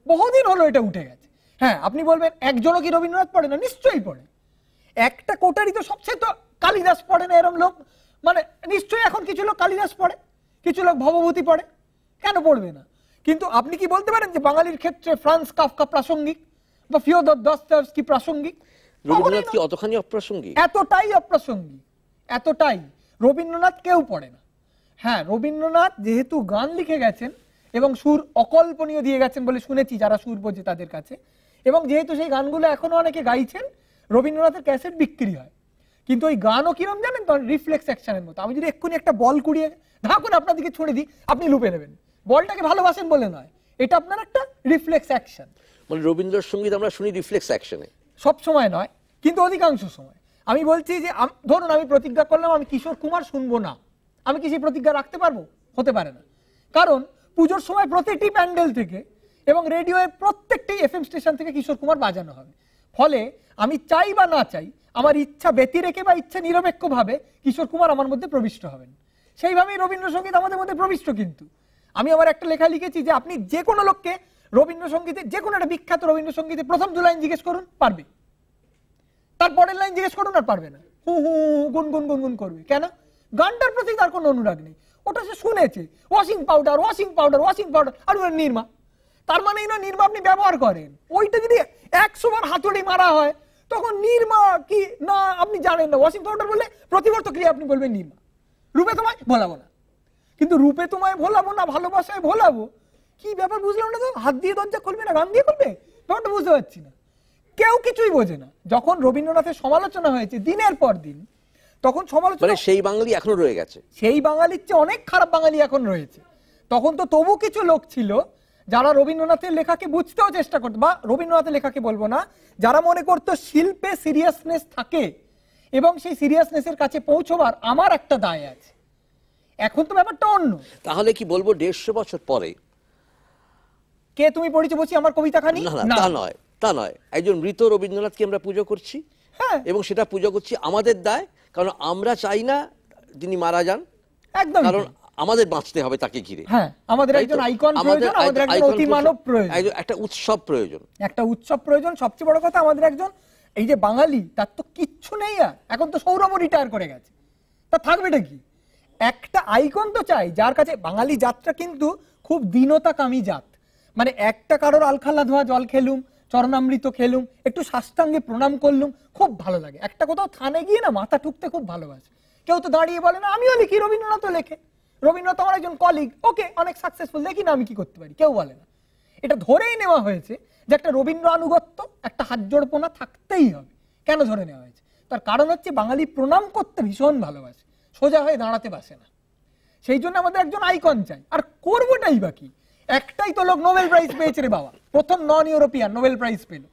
বহুদিন হলো এটা উঠে গেছে। হ্যাঁ, আপনি বলবেন একজনও কি রবীন্দ্রনাথ পড়ে না? নিশ্চয়ই পড়ে। একটা কোটারি তো সবচেয়ে তো কালিদাস পড়ে না এরম লোক? মানে নিশ্চয়ই এখন কিছু লোক কালিদাস পড়ে, কিছু লোক ভবভূতি পড়ে, কেন পড়বে না? কিন্তু আপনি কি বলতে পারেন যে বাঙালির ক্ষেত্রে ফ্রান্স কাফকা প্রাসঙ্গিক বা ফিওদর দস্তয়েভস্কি প্রাসঙ্গিক? রবীন্দ্রনাথ কি অতখানি অপ্রাসঙ্গিক? এতটাই অপ্রাসঙ্গিক। এতটাই, রবীন্দ্রনাথ কেউ পড়ে না। হ্যাঁ, রবীন্দ্রনাথ যেহেতু গান লিখে গেছেন এবং সুর অকল্পনীয় দিয়ে গেছেন বলে শুনেছি যারা সুর বোঝে তাদের কাছে, এবং যেহেতু সেই গানগুলো এখনো অনেকে গাইছেন, রবীন্দ্রনাথের ক্যাসেট বিক্রি হয়। কিন্তু ওই গানও কিরম জানেন তো, রিফ্লেক্স অ্যাকশনের মতো। আমি যদি এক্ষুনি একটা বল কুড়িয়ে ঢাকুন আপনার দিকে ছুড়ে দিই, আপনি লুপে নেবেন। বলটাকে ভালোবাসেন বলে নয়, এটা আপনার একটা রিফ্লেক্স অ্যাকশন। মানে রবীন্দ্রসঙ্গীত আমরা শুনি রিফ্লেক্স অ্যাকশনে, সব সময় নয় কিন্তু অধিকাংশ সময়। আমি বলছি যে ধরুন আমি প্রতিজ্ঞা করলাম আমি কিশোর কুমার শুনবো না, আমি কি সেই প্রতিজ্ঞা রাখতে পারবো? হতে পারে না। কারণ পুজোর সময় প্রতিটি প্যান্ডেল থেকে এবং রেডিওয়ে প্রত্যেকটি এফএম স্টেশন থেকে কিশোর কুমার বাজানো হবে। ফলে আমি চাই বা না চাই, আমার ইচ্ছা ব্যতি রেখে বা ইচ্ছা নিরপেক্ষভাবে কিশোর কুমার আমার মধ্যে প্রবিষ্ট হবেন। সেইভাবেই রবীন্দ্রসঙ্গীত আমাদের মধ্যে প্রবিষ্ট। কিন্তু আমি আমার একটা লেখা লিখেছি যে আপনি যে কোনো লোককে রবীন্দ্রসঙ্গীতে, যে কোনো একটা বিখ্যাত রবীন্দ্রসঙ্গীতে প্রথম 2 লাইন জিজ্ঞেস করুন, পারবে। তারপরের লাইন জিজ্ঞেস করুন আর পারবে না, হু হু গুনগুন গুনগুন করবে। কেন? গানটার প্রতি তার কোনো অনুরাগ নেই, ওটা সে শুনেছে washing powder washing powder washing powder, আর নির্মা। তার মানে এই না নির্মা আপনি ব্যবহার করেন, ওইটা যদি 100 বার হাতুড়ি মারা হয় তখন নির্মা কি না আপনি জানেন না। ওয়াশিং পাউডার বললে প্রতিবর্ত ক্রিয়া আপনি বলবেন নির্মা। রূপে তোমায় ভোলাবো না, কিন্তু রূপে তোমায় ভোলাবো না, ভালোবাসায় ভোলাবো, কি ব্যাপার বুঝলাম না তো। হাত দিয়ে দরজা খুলবে না গান দিয়ে খুলবে, ব্যাপারটা বুঝতে পারছি না। কেউ কিছুই বোঝে না। যখন রবীন্দ্রনাথের সমালোচনা হয়েছে দিনের পর দিন, তখন সমালোচনা, মানে সেই বাঙালি এখনো রয়ে গেছে, সেই বাঙালির চেয়ে অনেক খারাপ বাঙালি এখন রয়েছে। তখন তো তবু কিছু লোক ছিল যারা রবীন্দ্রনাথের লেখাকে বুঝতেও চেষ্টা করতো, বা রবীন্দ্রনাথের লেখাকে বলবো না, যারা মনে করতো শিল্পে সিরিয়াসনেস থাকে এবং সেই সিরিয়াসনেসের কাছে পৌঁছবার আমার একটা দায় আছে। এখন তো ব্যাপারটা অন্য। তাহলে কি বলবো 150 বছর পরে কে তুমি পড়েছো বলছি আমার কবিতাখানি? না, তা নয়, একজন মৃত রবীন্দ্রনাথকে আমরা পুজো করছি। হ্যাঁ, এবং সেটা পুজো করছি আমাদের দায়, কারণ আমরা চাই না তিনি মারা যান, একদম। কারণ আমাদের বাঁচতে হবে তাকে ঘিরে। হ্যাঁ, আমাদের একজন আইকন প্রয়োজন, আমাদের একজন অতিমানব প্রয়োজন, একটা উৎসব প্রয়োজন, একটা উৎসব প্রয়োজন। সবচেয়ে বড় কথা আমাদের একজন, এই যে বাঙালি তার তো কিচ্ছু নেই আর, এখন তো সৌরভ রিটায়ার করে গেছে, তা থাকবেটা কি? একটা আইকন তো চাই যার কাছে। বাঙালি জাতটা কিন্তু খুব দীনতাকামী জাত। মানে একটা কারোর আলখাল্লা ধোয়া জল খেলুম, চরণামৃত খেলুম, একটু সাষ্টাঙ্গে প্রণাম করলুম, খুব ভালো লাগে। একটা কোথাও থানে গিয়ে না মাথা ঠুকতে খুব ভালোবাসে। কেউ তো দাঁড়িয়ে বলে না আমিও লিখি, রবীন্দ্রনাথও লেখে, রবীন্দ্রনাথ আমার একজন কলিগ, ওকে অনেক সাকসেসফুল, দেখি না আমি কি করতে পারি, কেউ বলে না। এটা ধরেই নেওয়া হয়েছে যে একটা রবীন্দ্র আনুগত্য, একটা হাতজোড়পনা থাকতেই হবে। কেন ধরে নেওয়া হয়েছে? তার কারণ হচ্ছে বাঙালি প্রণাম করতে ভীষণ ভালোবাসে, সোজা হয়ে দাঁড়াতে বাসে না। সেই জন্য আমাদের একজন আইকন চাই। আর করবোটাই বাকি, একটাই তো লোক নোবেল প্রাইজ পেয়েছে রে বাবা, প্রথম নন ইউরোপিয়ান নোবেল প্রাইজ পেল।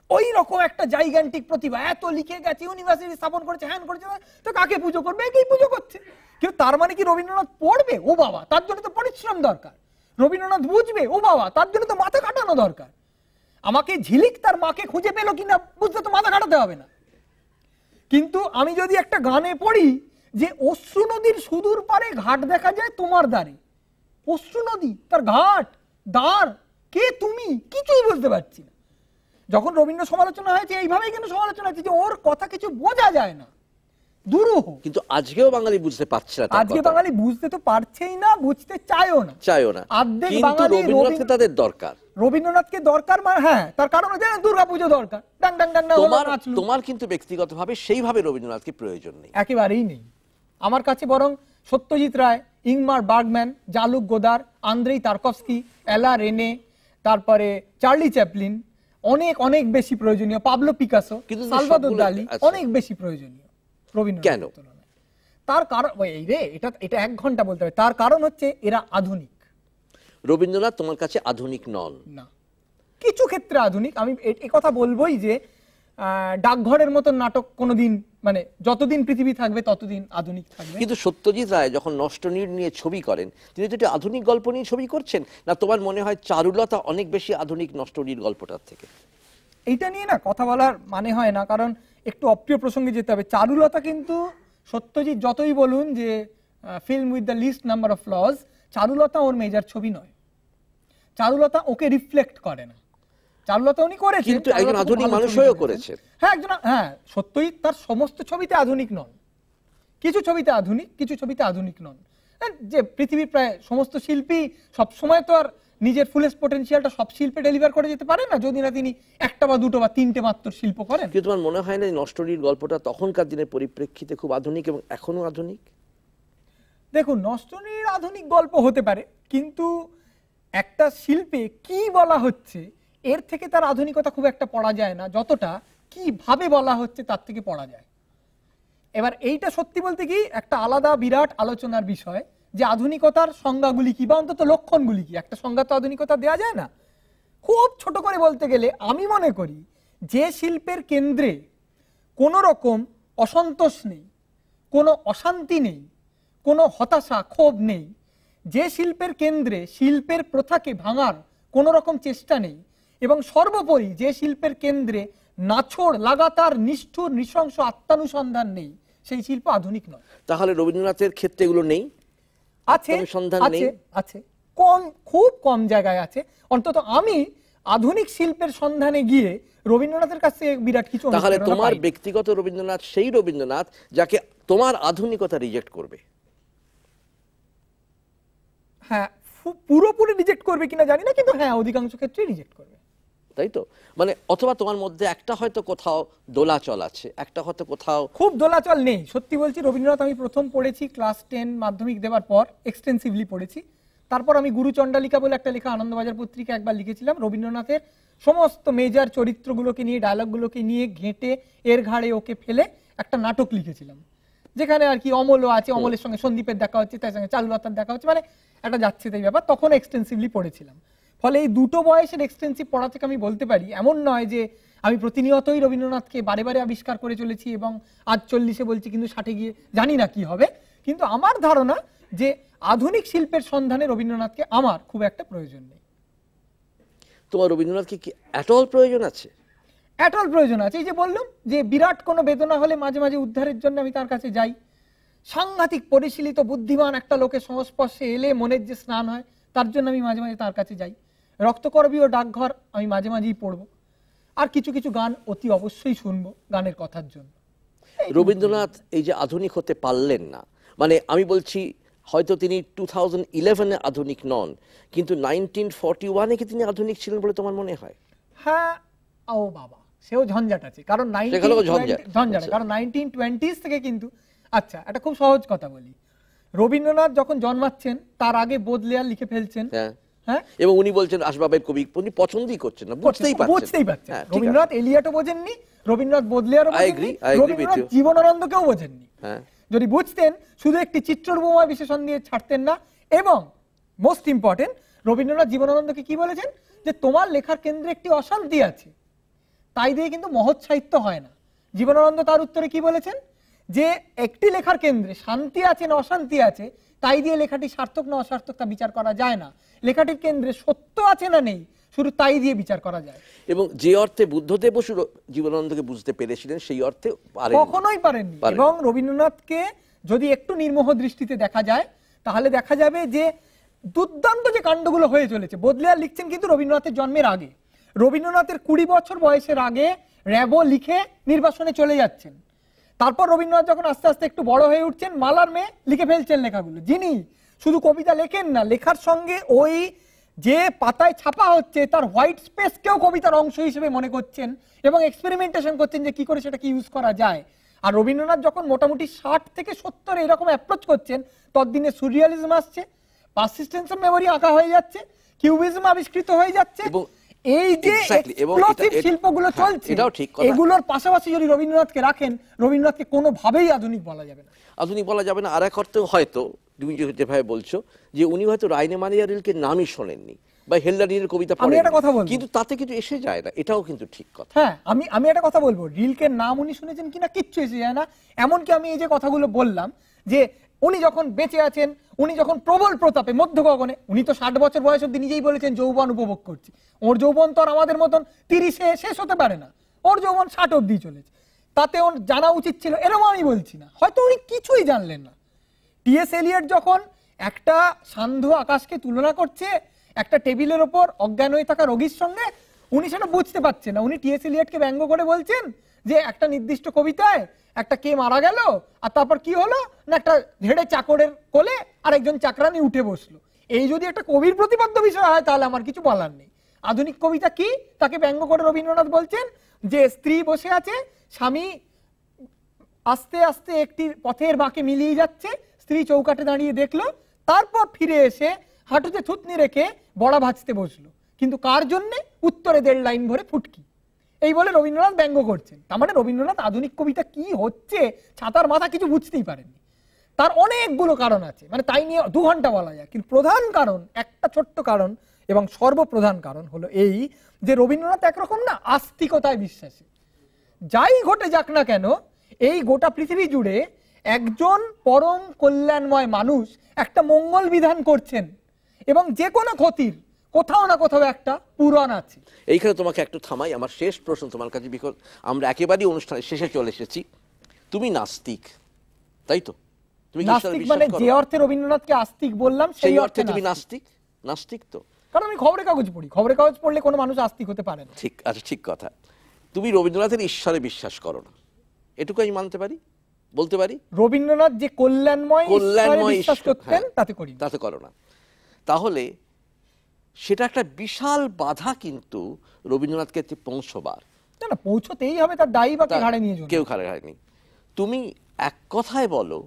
ওই রকম একটা জাইগান্টিক প্রতিভা, এত লিখে গেছে, ইউনিভার্সিটি স্থাপন করেছে, হ্যান করেছে, তো কাকে পুজো করবে? একেই পুজো করছে। কিন্তু তার মানে কি রবীন্দ্রনাথ পড়বে? ও বাবা, তার জন্য তো পরিশ্রম দরকার। রবীন্দ্রনাথ বুঝবে? ও বাবা, তার জন্য তো মাথা কাটানো দরকার। আমাকে ঝিলিক তার মাকে খুঁজে পেলো কিনা বুঝতে তো মাথা কাটাতে হবে না। কিন্তু আমি যদি একটা গানে পড়ি যে অশ্রু নদীর সুদূর পারে ঘাট দেখা যায় তোমার দ্বারে, অশ্রু নদী, তার ঘাট, দ্বার, কে তুমি, কিছুই বুঝতে পারছি না। যখন রবীন্দ্র সমালোচনা হয়েছে এইভাবেই কেন সমালোচনা হয়েছে যে ওর কথা কিছু বোঝা যায় না, দুরূহ। কিন্তু আজকেও বাঙালি বুঝতে পারছে না, আজকে বাঙালি বুঝতে তো পারছেই না, বুঝতে চায়ও না। অর্ধেক বাঙালি রবীন্দ্রনাথকে তাদের দরকার, রবীন্দ্রনাথকে দরকার। হ্যাঁ, তার কারণ হচ্ছে দুর্গাপুজো দরকার, ডাং ডাং ডাং। তোমার কিন্তু ব্যক্তিগতভাবে সেইভাবে রবীন্দ্রনাথকে প্রয়োজন নেই, একেবারেই নেই। আমার কাছে বরং সত্যজিৎ রায়, ইংমার বার্গম্যান, জালুক গোদার, আন্দ্রেই তারকভস্কি, এলা রেনে, তারপরে চার্লি চ্যাপলিন অনেক অনেক বেশি প্রয়োজনীয়, পাবলো পিকাসো, সালভাদর দালি অনেক বেশি প্রয়োজনীয় রবীন্দ্রনাথের তুলনায়। তার কারণ এই রে, এটা 1 ঘন্টা বলতে হবে। তার কারণ হচ্ছে এরা আধুনিক। রবীন্দ্রনাথ তোমার কাছে আধুনিক নন না, কিছু ক্ষেত্রে আধুনিক। আমি এই কথা বলবোই যে ডাকঘরের মতন নাটক কোনোদিন, মানে যতদিন পৃথিবী থাকবে ততদিন আধুনিক থাকবে। কিন্তু সত্যজিৎ রায় যখন নষ্টনীড় নিয়ে ছবি করেন, তিনি তো একটা আধুনিক গল্প নিয়ে ছবি করছেন না? তোমার মনে হয় চারুলতা অনেক বেশি আধুনিক নষ্টনীড় গল্পটার থেকে? এইটা নিয়ে না কথা বলার মানে হয় না, কারণ একটু অপ্রিয় প্রসঙ্গে যেতে হবে। চারুলতা কিন্তু সত্যজিৎ যতই বলুন যে film with the least number of flaws, Charulata ওর মেজর ছবি নয়। চারুলতা ওকে রিফ্লেক্ট করে না। চারুলতা উনি করেছেন, কিন্তু একজন আধুনিক মানুষ হয়েও করেছেন। হ্যাঁ, একজন, হ্যাঁ, সত্যজিৎ তার সমস্ত ছবিতে আধুনিক নন। কিছু ছবিতে আধুনিক, কিছু ছবিতে আধুনিক নন। যে পৃথিবীর প্রায় সমস্ত শিল্পী সব সময় তো আর নিজের ফুলেস্ট পটেনশিয়ালটা সব শিল্পে ডেলিভার করে যেতে পারে না, যদি না তিনি একটা বা দুটো বা তিনটে মাত্র শিল্প করেন। কিন্তু তোমার মনে হয় না নষ্টনীর গল্পটা তখনকার দিনের পরিপ্রেক্ষিতে খুব আধুনিক এবং এখনো আধুনিক? দেখুন, নষ্টনীর আধুনিক গল্প হতে পারে, কিন্তু একটা শিল্পে কি বলা হচ্ছে এর থেকে তার আধুনিকতা খুব একটা পড়া যায় না, যতটা কিভাবে বলা হচ্ছে তার থেকে পড়া যায়। এবার এইটা সত্যি বলতে কি একটা আলাদা বিরাট আলোচনার বিষয় যে আধুনিকতার সংজ্ঞাগুলি কি বা অন্তত লক্ষণগুলি কি। একটা সংজ্ঞা তো আধুনিকতা দেওয়া যায় না। খুব ছোট করে বলতে গেলে আমি মনে করি যে শিল্পের কেন্দ্রে কোনো রকম অসন্তোষ নেই, কোনো অশান্তি নেই, কোনো হতাশা ক্ষোভ নেই, যে শিল্পের কেন্দ্রে শিল্পের প্রথাকে ভাঙার কোনো রকম চেষ্টা নেই, এবং সর্বোপরি যে শিল্পের কেন্দ্রে নাছোড় লাগাতার নিষ্ঠুর নৃশংস আত্মানুসন্ধান নেই, সেই শিল্প আধুনিক নয়। তাহলে রবীন্দ্রনাথের ক্ষেত্রে এগুলো নেই? আছে, আছে, আছে, কম, খুব কম জায়গায় আছে। অন্তত আমি আধুনিক শিল্পের সন্ধানে গিয়ে রবীন্দ্রনাথের কাছে বিরাট কিছু। তাহলে তোমার ব্যক্তিগত রবীন্দ্রনাথ সেই রবীন্দ্রনাথ যাকে তোমার আধুনিকতা রিজেক্ট করবে? হ্যাঁ, পুরোপুরি রিজেক্ট করবে কিনা জানি না, কিন্তু হ্যাঁ অধিকাংশ ক্ষেত্রে রিজেক্ট করবে। তাই তো? মানে অথবা তোমার মধ্যে একটা হয়তো কোথাও দোলাচল আছে, একটা হয়তো কোথাও খুব দোলাচল নেই। সত্যি বলছি, রবীন্দ্রনাথ আমি প্রথম পড়েছি ক্লাস 10 মাধ্যমিক দেওয়ার পর, এক্সটেন্সিভলি পড়েছি। তারপর আমি গুরু চণ্ডালিকা বলে একটা লেখা আনন্দবাজার পত্রিকা একবার লিখেছিলাম, রবীন্দ্রনাথের সমস্ত মেজর চরিত্রগুলোকে নিয়ে, ডায়লগগুলোকে নিয়ে ঘেঁটে এর ঘাড়ে ওকে ফেলে একটা নাটক লিখেছিলাম, যেখানে আর কি অমলও আছে, অমলের সঙ্গে সন্দীপের দেখা হচ্ছে, তার সঙ্গে চারুলতার দেখা হচ্ছে, মানে একটা যাচ্ছে তাই ব্যাপার। তখন এক্সটেন্সিভলি পড়েছিলাম। ফলে এই দুটো বয়সের এক্সটেন্সিভ পড়া থেকে আমি বলতে পারি, এমন নয় যে আমি প্রতিনিয়তই রবীন্দ্রনাথকে বারে বারে আবিষ্কার করে চলেছি এবং আজ 40-এ বলছি কিন্তু 60-এ গিয়ে জানি না কি হবে। কিন্তু আমার ধারণা যে আধুনিক শিল্পের সন্ধানে রবীন্দ্রনাথকে আমার খুব একটা প্রয়োজন নেই। তোমার রবীন্দ্রনাথকে কি অ্যাটল প্রয়োজন আছে? অ্যাটল প্রয়োজন আছে। এই যে বললাম যে বিরাট কোনো বেদনা হলে মাঝে মাঝে উদ্ধারের জন্য আমি তার কাছে যাই। সাংঘাতিক পরিশীলিত বুদ্ধিমান একটা লোকের সংস্পর্শে এলে মনের যে স্নান হয়, তার জন্য আমি মাঝে মাঝে তার কাছে যাই। রক্তকরবী ও ডাকঘর আমি মাঝে মাঝেই পড়বো, আর কিছু কিছু গান অতি অবশ্যই শুনবো গানের কথার জন্য। রবীন্দ্রনাথ এই যে আধুনিক হতে পারলেন না, মানে আমি বলছি হয়তো তিনি 2011-এ আধুনিক নন, কিন্তু 1941-এ কি তিনি আধুনিক ছিলেন বলে তোমার মনে হয়? হ্যাঁ, ও বাবা, সেও ঝঞ্ঝাট আছে, কারণ ঝঞ্ঝাট, কারণ 1920s থেকে কিন্তু। আচ্ছা, একটা খুব সহজ কথা বলি, রবীন্দ্রনাথ যখন জন্মাচ্ছেন তার আগে বোদলেয়ার লিখে ফেলছেন। হ্যাঁ, এবং উনি বলছেন আশবাবের কবি, উনি পছন্দই করছেন না, বুঝতেই পারছেন। রবীন্দ্রনাথ এলিয়াটও বোঝেননি, রবীন্দ্রনাথ বোদলেয়ারও বোঝেননি, রবীন্দ্রনাথ জীবনানন্দকেও বোঝেননি। যদি বুঝতেন শুধু একটি চিত্রবোমা বিশেষণ দিয়ে ছাড়তেন না। এবং মোস্ট ইম্পর্টেন্ট, রবীন্দ্রনাথ জীবনানন্দকে কি বলেছেন, যে তোমার লেখার কেন্দ্রে একটি অশান্তি আছে, তাই দিয়ে কিন্তু মহৎ সাহিত্য হয় না। জীবনানন্দ তার উত্তরে কি বলেছেন, যে একটি লেখার কেন্দ্রে শান্তি আছে না অশান্তি আছে, তাই দিয়ে লেখাটি সার্থক না অসার্থক তা বিচার করা যায় না। লেখাটির কেন্দ্রে সত্য আছে না নেই, শুধু তাই দিয়ে বিচার করা যায়। এবং যে অর্থে বুদ্ধদেব জীবনানন্দকে বুঝতে পেরেছিলেন, সেই অর্থে কখনোই পারেননি। এবং রবীন্দ্রনাথকে যদি একটু নির্মোহ দৃষ্টিতে দেখা যায়, তাহলে দেখা যাবে যে দুর্দান্ত যে কাণ্ডগুলো হয়ে চলেছে। বোদলেয়ার লিখছেন কিন্তু রবীন্দ্রনাথের জন্মের আগে। রবীন্দ্রনাথের 20 বছর বয়সের আগে র্যাবো লিখে নির্বাসনে চলে যাচ্ছেন। তারপর রবীন্দ্রনাথ যখন আস্তে আস্তে একটু বড় হয়ে উঠছেন, মালার মেয়ে লিখে ফেলছেন লেখাগুলো। যিনি শুধু কবিতা লেখেন না, লেখার সঙ্গে ওই যে পাতায় ছাপা হচ্ছে তার হোয়াইট স্পেসকেও কবিতার অংশ হিসেবে মনে করছেন এবং এক্সপেরিমেন্টেশন করছেন যে কি করে সেটাকে ইউজ করা যায়। আর রবীন্দ্রনাথ যখন মোটামুটি 60 থেকে 70 এরকম অ্যাপ্রোচ করছেন, ততদিনে সুরিয়ালিজম আসছে, পারসিস্টেন্স অফ মেমোরি আঁকা হয়ে যাচ্ছে, কিউবিজম আবিষ্কৃত হয়ে যাচ্ছে। এই যে এক্সপ্লোসিভ শিল্পগুলো চলছে, এগুলোর পাশাপাশি যদি রবীন্দ্রনাথকে রাখেন, রবীন্দ্রনাথকে কোনোভাবেই আধুনিক বলা যাবে না। আধুনিক বলা যাবে না। আর এক অর্থে হয়তো তুমি যেভাবে বলছো যে উনি হয়তো রাইনে মানিয়া রিলকে নামই শোনেননি বা হেলদারির কবিতা পড়েননি, কিন্তু তাতে কিছু এসে যায় না, এটাও কিন্তু ঠিক কথা। হ্যাঁ, আমি একটা কথা বলবো, রিলকে নাম উনি শুনেছেন কিনা কিচ্ছু এসে যায় না। এমনকি আমি এই যে কথাগুলো বললাম, যে উনি যখন বেঁচে আছেন, উনি যখন প্রবল প্রতাপে মধ্য গগনে, উনি তো 60 বছর বয়স অব্দি নিজেই বলেছেন যৌবন উপভোগ করছি। ওর যৌবন তো আর আমাদের মতন 30-এ শেষ হতে পারে না, ওর যৌবন 60 অব্দি চলেছে। তাতে ওর জানা উচিত ছিল, এরকম আমি বলছি না, হয়তো উনি কিছুই জানলেন না। টি.এস. এলিয়ট যখন একটা সান্ধ্য আকাশকে তুলনা করছে একটা টেবিলের ওপর অজ্ঞান হয়ে থাকা রোগীর সঙ্গে, উনি সেটা বুঝতে পারছেন না। উনি টি.এস. এলিয়টকে ব্যঙ্গ করে বলছেন যে একটা নির্দিষ্ট কবিতায় একটা কে মারা গেল, আর তারপর কি হলো না, একটা ঝেড়ে চাকরের কোলে আর একজন চাকরানি উঠে বসলো। এই যদি একটা কবির প্রতিপাদ্য বিষয় হয় তাহলে আমার কিছু বলার নেই। আধুনিক কবিতা কি, তাকে ব্যঙ্গ করে রবীন্দ্রনাথ বলছেন যে স্ত্রী বসে আছে, স্বামী আস্তে আস্তে একটি পথের বাঁকে মিলিয়ে যাচ্ছে, স্ত্রী চৌকাঠে দাঁড়িয়ে দেখলো, তারপর ফিরে এসে হাঁটুতে থুতনি রেখে বড়া ভাজতে বসলো, কিন্তু কার জন্যে? উত্তরে 1.5 লাইন ভরে ফুটকি। এই বলে রবীন্দ্রনাথ ব্যঙ্গ করছেন। তার মানে রবীন্দ্রনাথ আধুনিক কবিতা কি হচ্ছে ছাতার মাথা কিছু বুঝতেই পারেননি। তার অনেকগুলো কারণ আছে, মানে তাই নিয়ে 2 ঘন্টা বলা যায়, কিন্তু প্রধান কারণ, একটা ছোট্ট কারণ এবং সর্বপ্রধান কারণ হলো এই যে রবীন্দ্রনাথ একরকম না আস্তিকতায় বিশ্বাসী। যাই ঘটে যাক না কেন, এই গোটা পৃথিবী জুড়ে একজন পরম কল্যাণময় মানুষ একটা মঙ্গল বিধান করছেন, এবং যে কোনো ক্ষতির কোথাও না কোথাও একটা পূরণ আছে। এইখানে তোমাকে একটু থামাই, আমার শেষ প্রশ্ন তোমার কাছে, বিকজ আমরা একেবারেই অনুষ্ঠানের শেষে চলে এসেছি। তুমি নাস্তিক, তাই তো? তুমি নাস্তিক মানে যে অর্থে রবীন্দ্রনাথকে আস্তিক বললাম সেই অর্থে তুমি নাস্তিক? নাস্তিক তো, কারণ আমি খবরের কাগজ পড়ি, খবরের কাগজ পড়লে কোনো মানুষ আস্তিক হতে পারে না। ঠিক আছে, ঠিক কথা। তুমি রবীন্দ্রনাথের ঈশ্বরে বিশ্বাস করো না, এটুকু আমি মানতে পারি, বলতে পারি। রবীন্দ্রনাথ যে কল্যাণময় বিশ্বাস করতেন তাতে করি, তাতে করো না। তাহলে সেটা একটা বিশাল বাধা কিন্তু রবীন্দ্রনাথকে পৌঁছবার। না না, পৌঁছতেই হবে, তার দায়ী বা ঘাড়ে নিয়ে যাবে, কেউ ঘাড়ে হয়নি। তুমি এক কথায় বলো,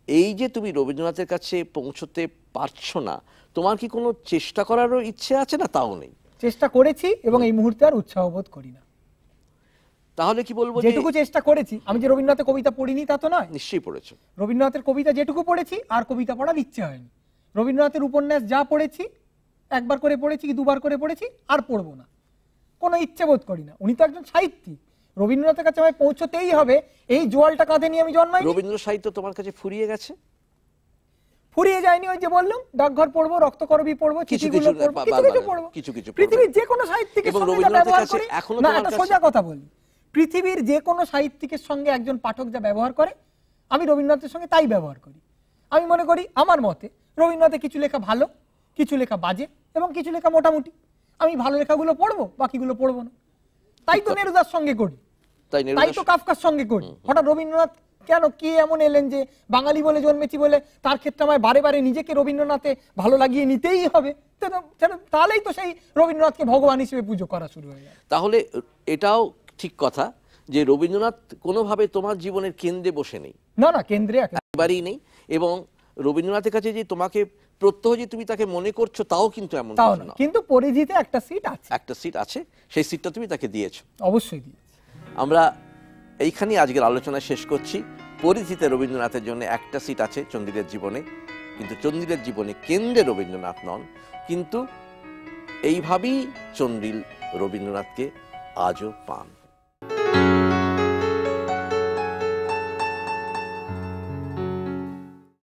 এই যে তুমি রবীন্দ্রনাথের কাছে পৌঁছতে পারছো না, তোমার কি কোনো চেষ্টা করারও ইচ্ছে আছে? না, তাও নেই। চেষ্টা করেছি এবং এই মুহূর্তে আর উৎসাহ বোধ করি না। তাহলে কি বলবো, যেটুকু চেষ্টা করেছি, আমি যে রবীন্দ্রনাথের কবিতা পড়িনি তা তো নয়, নিশ্চয়ই পড়েছো। রবীন্দ্রনাথের কবিতা যেটুকু পড়েছি আর কবিতা পড়ার ইচ্ছে হয়নি। রবীন্দ্রনাথের উপন্যাস যা পড়েছি, একবার করে পড়েছি কি 2 বার করে পড়েছি, আর পড়বো না, কোনো ইচ্ছে বোধ করি না। উনি তো একজন সাহিত্যিক, রবীন্দ্রনাথের কাছে আমায় পৌঁছতেই হবে, এই জোয়ালটা কাঁধে নিয়ে আমি জন্মাই। রবীন্দ্র সাহিত্য তোমার কাছে ফুরিয়ে গেছে? ফুরিয়ে যায়নি, ওই যে বললাম, ডাকঘর পড়বো, রক্তকরবী পড়বো, চিঠিগুলো পড়বো, কিছু পড়বো, কিছু পৃথিবীর যে কোনো সাহিত্যিকের সঙ্গে যা ব্যবহার করি না, একটা সোজা কথা বলি, পৃথিবীর যে কোনো সাহিত্যিকের সঙ্গে একজন পাঠক যা ব্যবহার করে, আমি রবীন্দ্রনাথের সঙ্গে তাই ব্যবহার করি। আমি মনে করি, আমার মতে রবীন্দ্রনাথের কিছু লেখা ভালো, কিছু লেখা বাজে, এবং কিছু লেখা মোটামুটি। আমি ভালো লেখাগুলো পড়বো, বাকিগুলো পড়বো না। তাই তো নেরুদার সঙ্গে করি, তাই তো কাফকার সঙ্গে করি। হঠাৎ রবীন্দ্রনাথ কেন, কি এমন এলেন যে বাঙালি বলে জন্মেছি বলে তার ক্ষেত্রে আমায় বারে বারে নিজেকে রবীন্দ্রনাথে ভালো লাগিয়ে নিতেই হবে? তাহলেই তো সেই রবীন্দ্রনাথকে ভগবান হিসেবে পুজো করা শুরু হয়ে যায়। তাহলে এটাও ঠিক কথা যে রবীন্দ্রনাথ কোনোভাবে তোমার জীবনের কেন্দ্রে বসে নেই। না না, কেন্দ্রে একেবারেই নেই। এবং রবীন্দ্রনাথের কাছে যে তোমাকে প্রত্যহ যে তুমি তাকে মনে করছো, তাও কিন্তু এমন না। কিন্তু পরিধিতে একটা সিট আছে, একটা সিট আছে, সেই সিটটা তুমি তাকে দিয়েছো। অবশ্যই দিয়েছি। আমরা এইখানেই আজকের আলোচনা শেষ করছি। পরিধিতে রবীন্দ্রনাথের জন্য একটা সিট আছে চন্দ্রিলের জীবনে, কিন্তু চন্দ্রিলের জীবনে কেন্দ্রে রবীন্দ্রনাথ নন। কিন্তু এইভাবেই চন্দ্রিল রবীন্দ্রনাথকে আজও পান।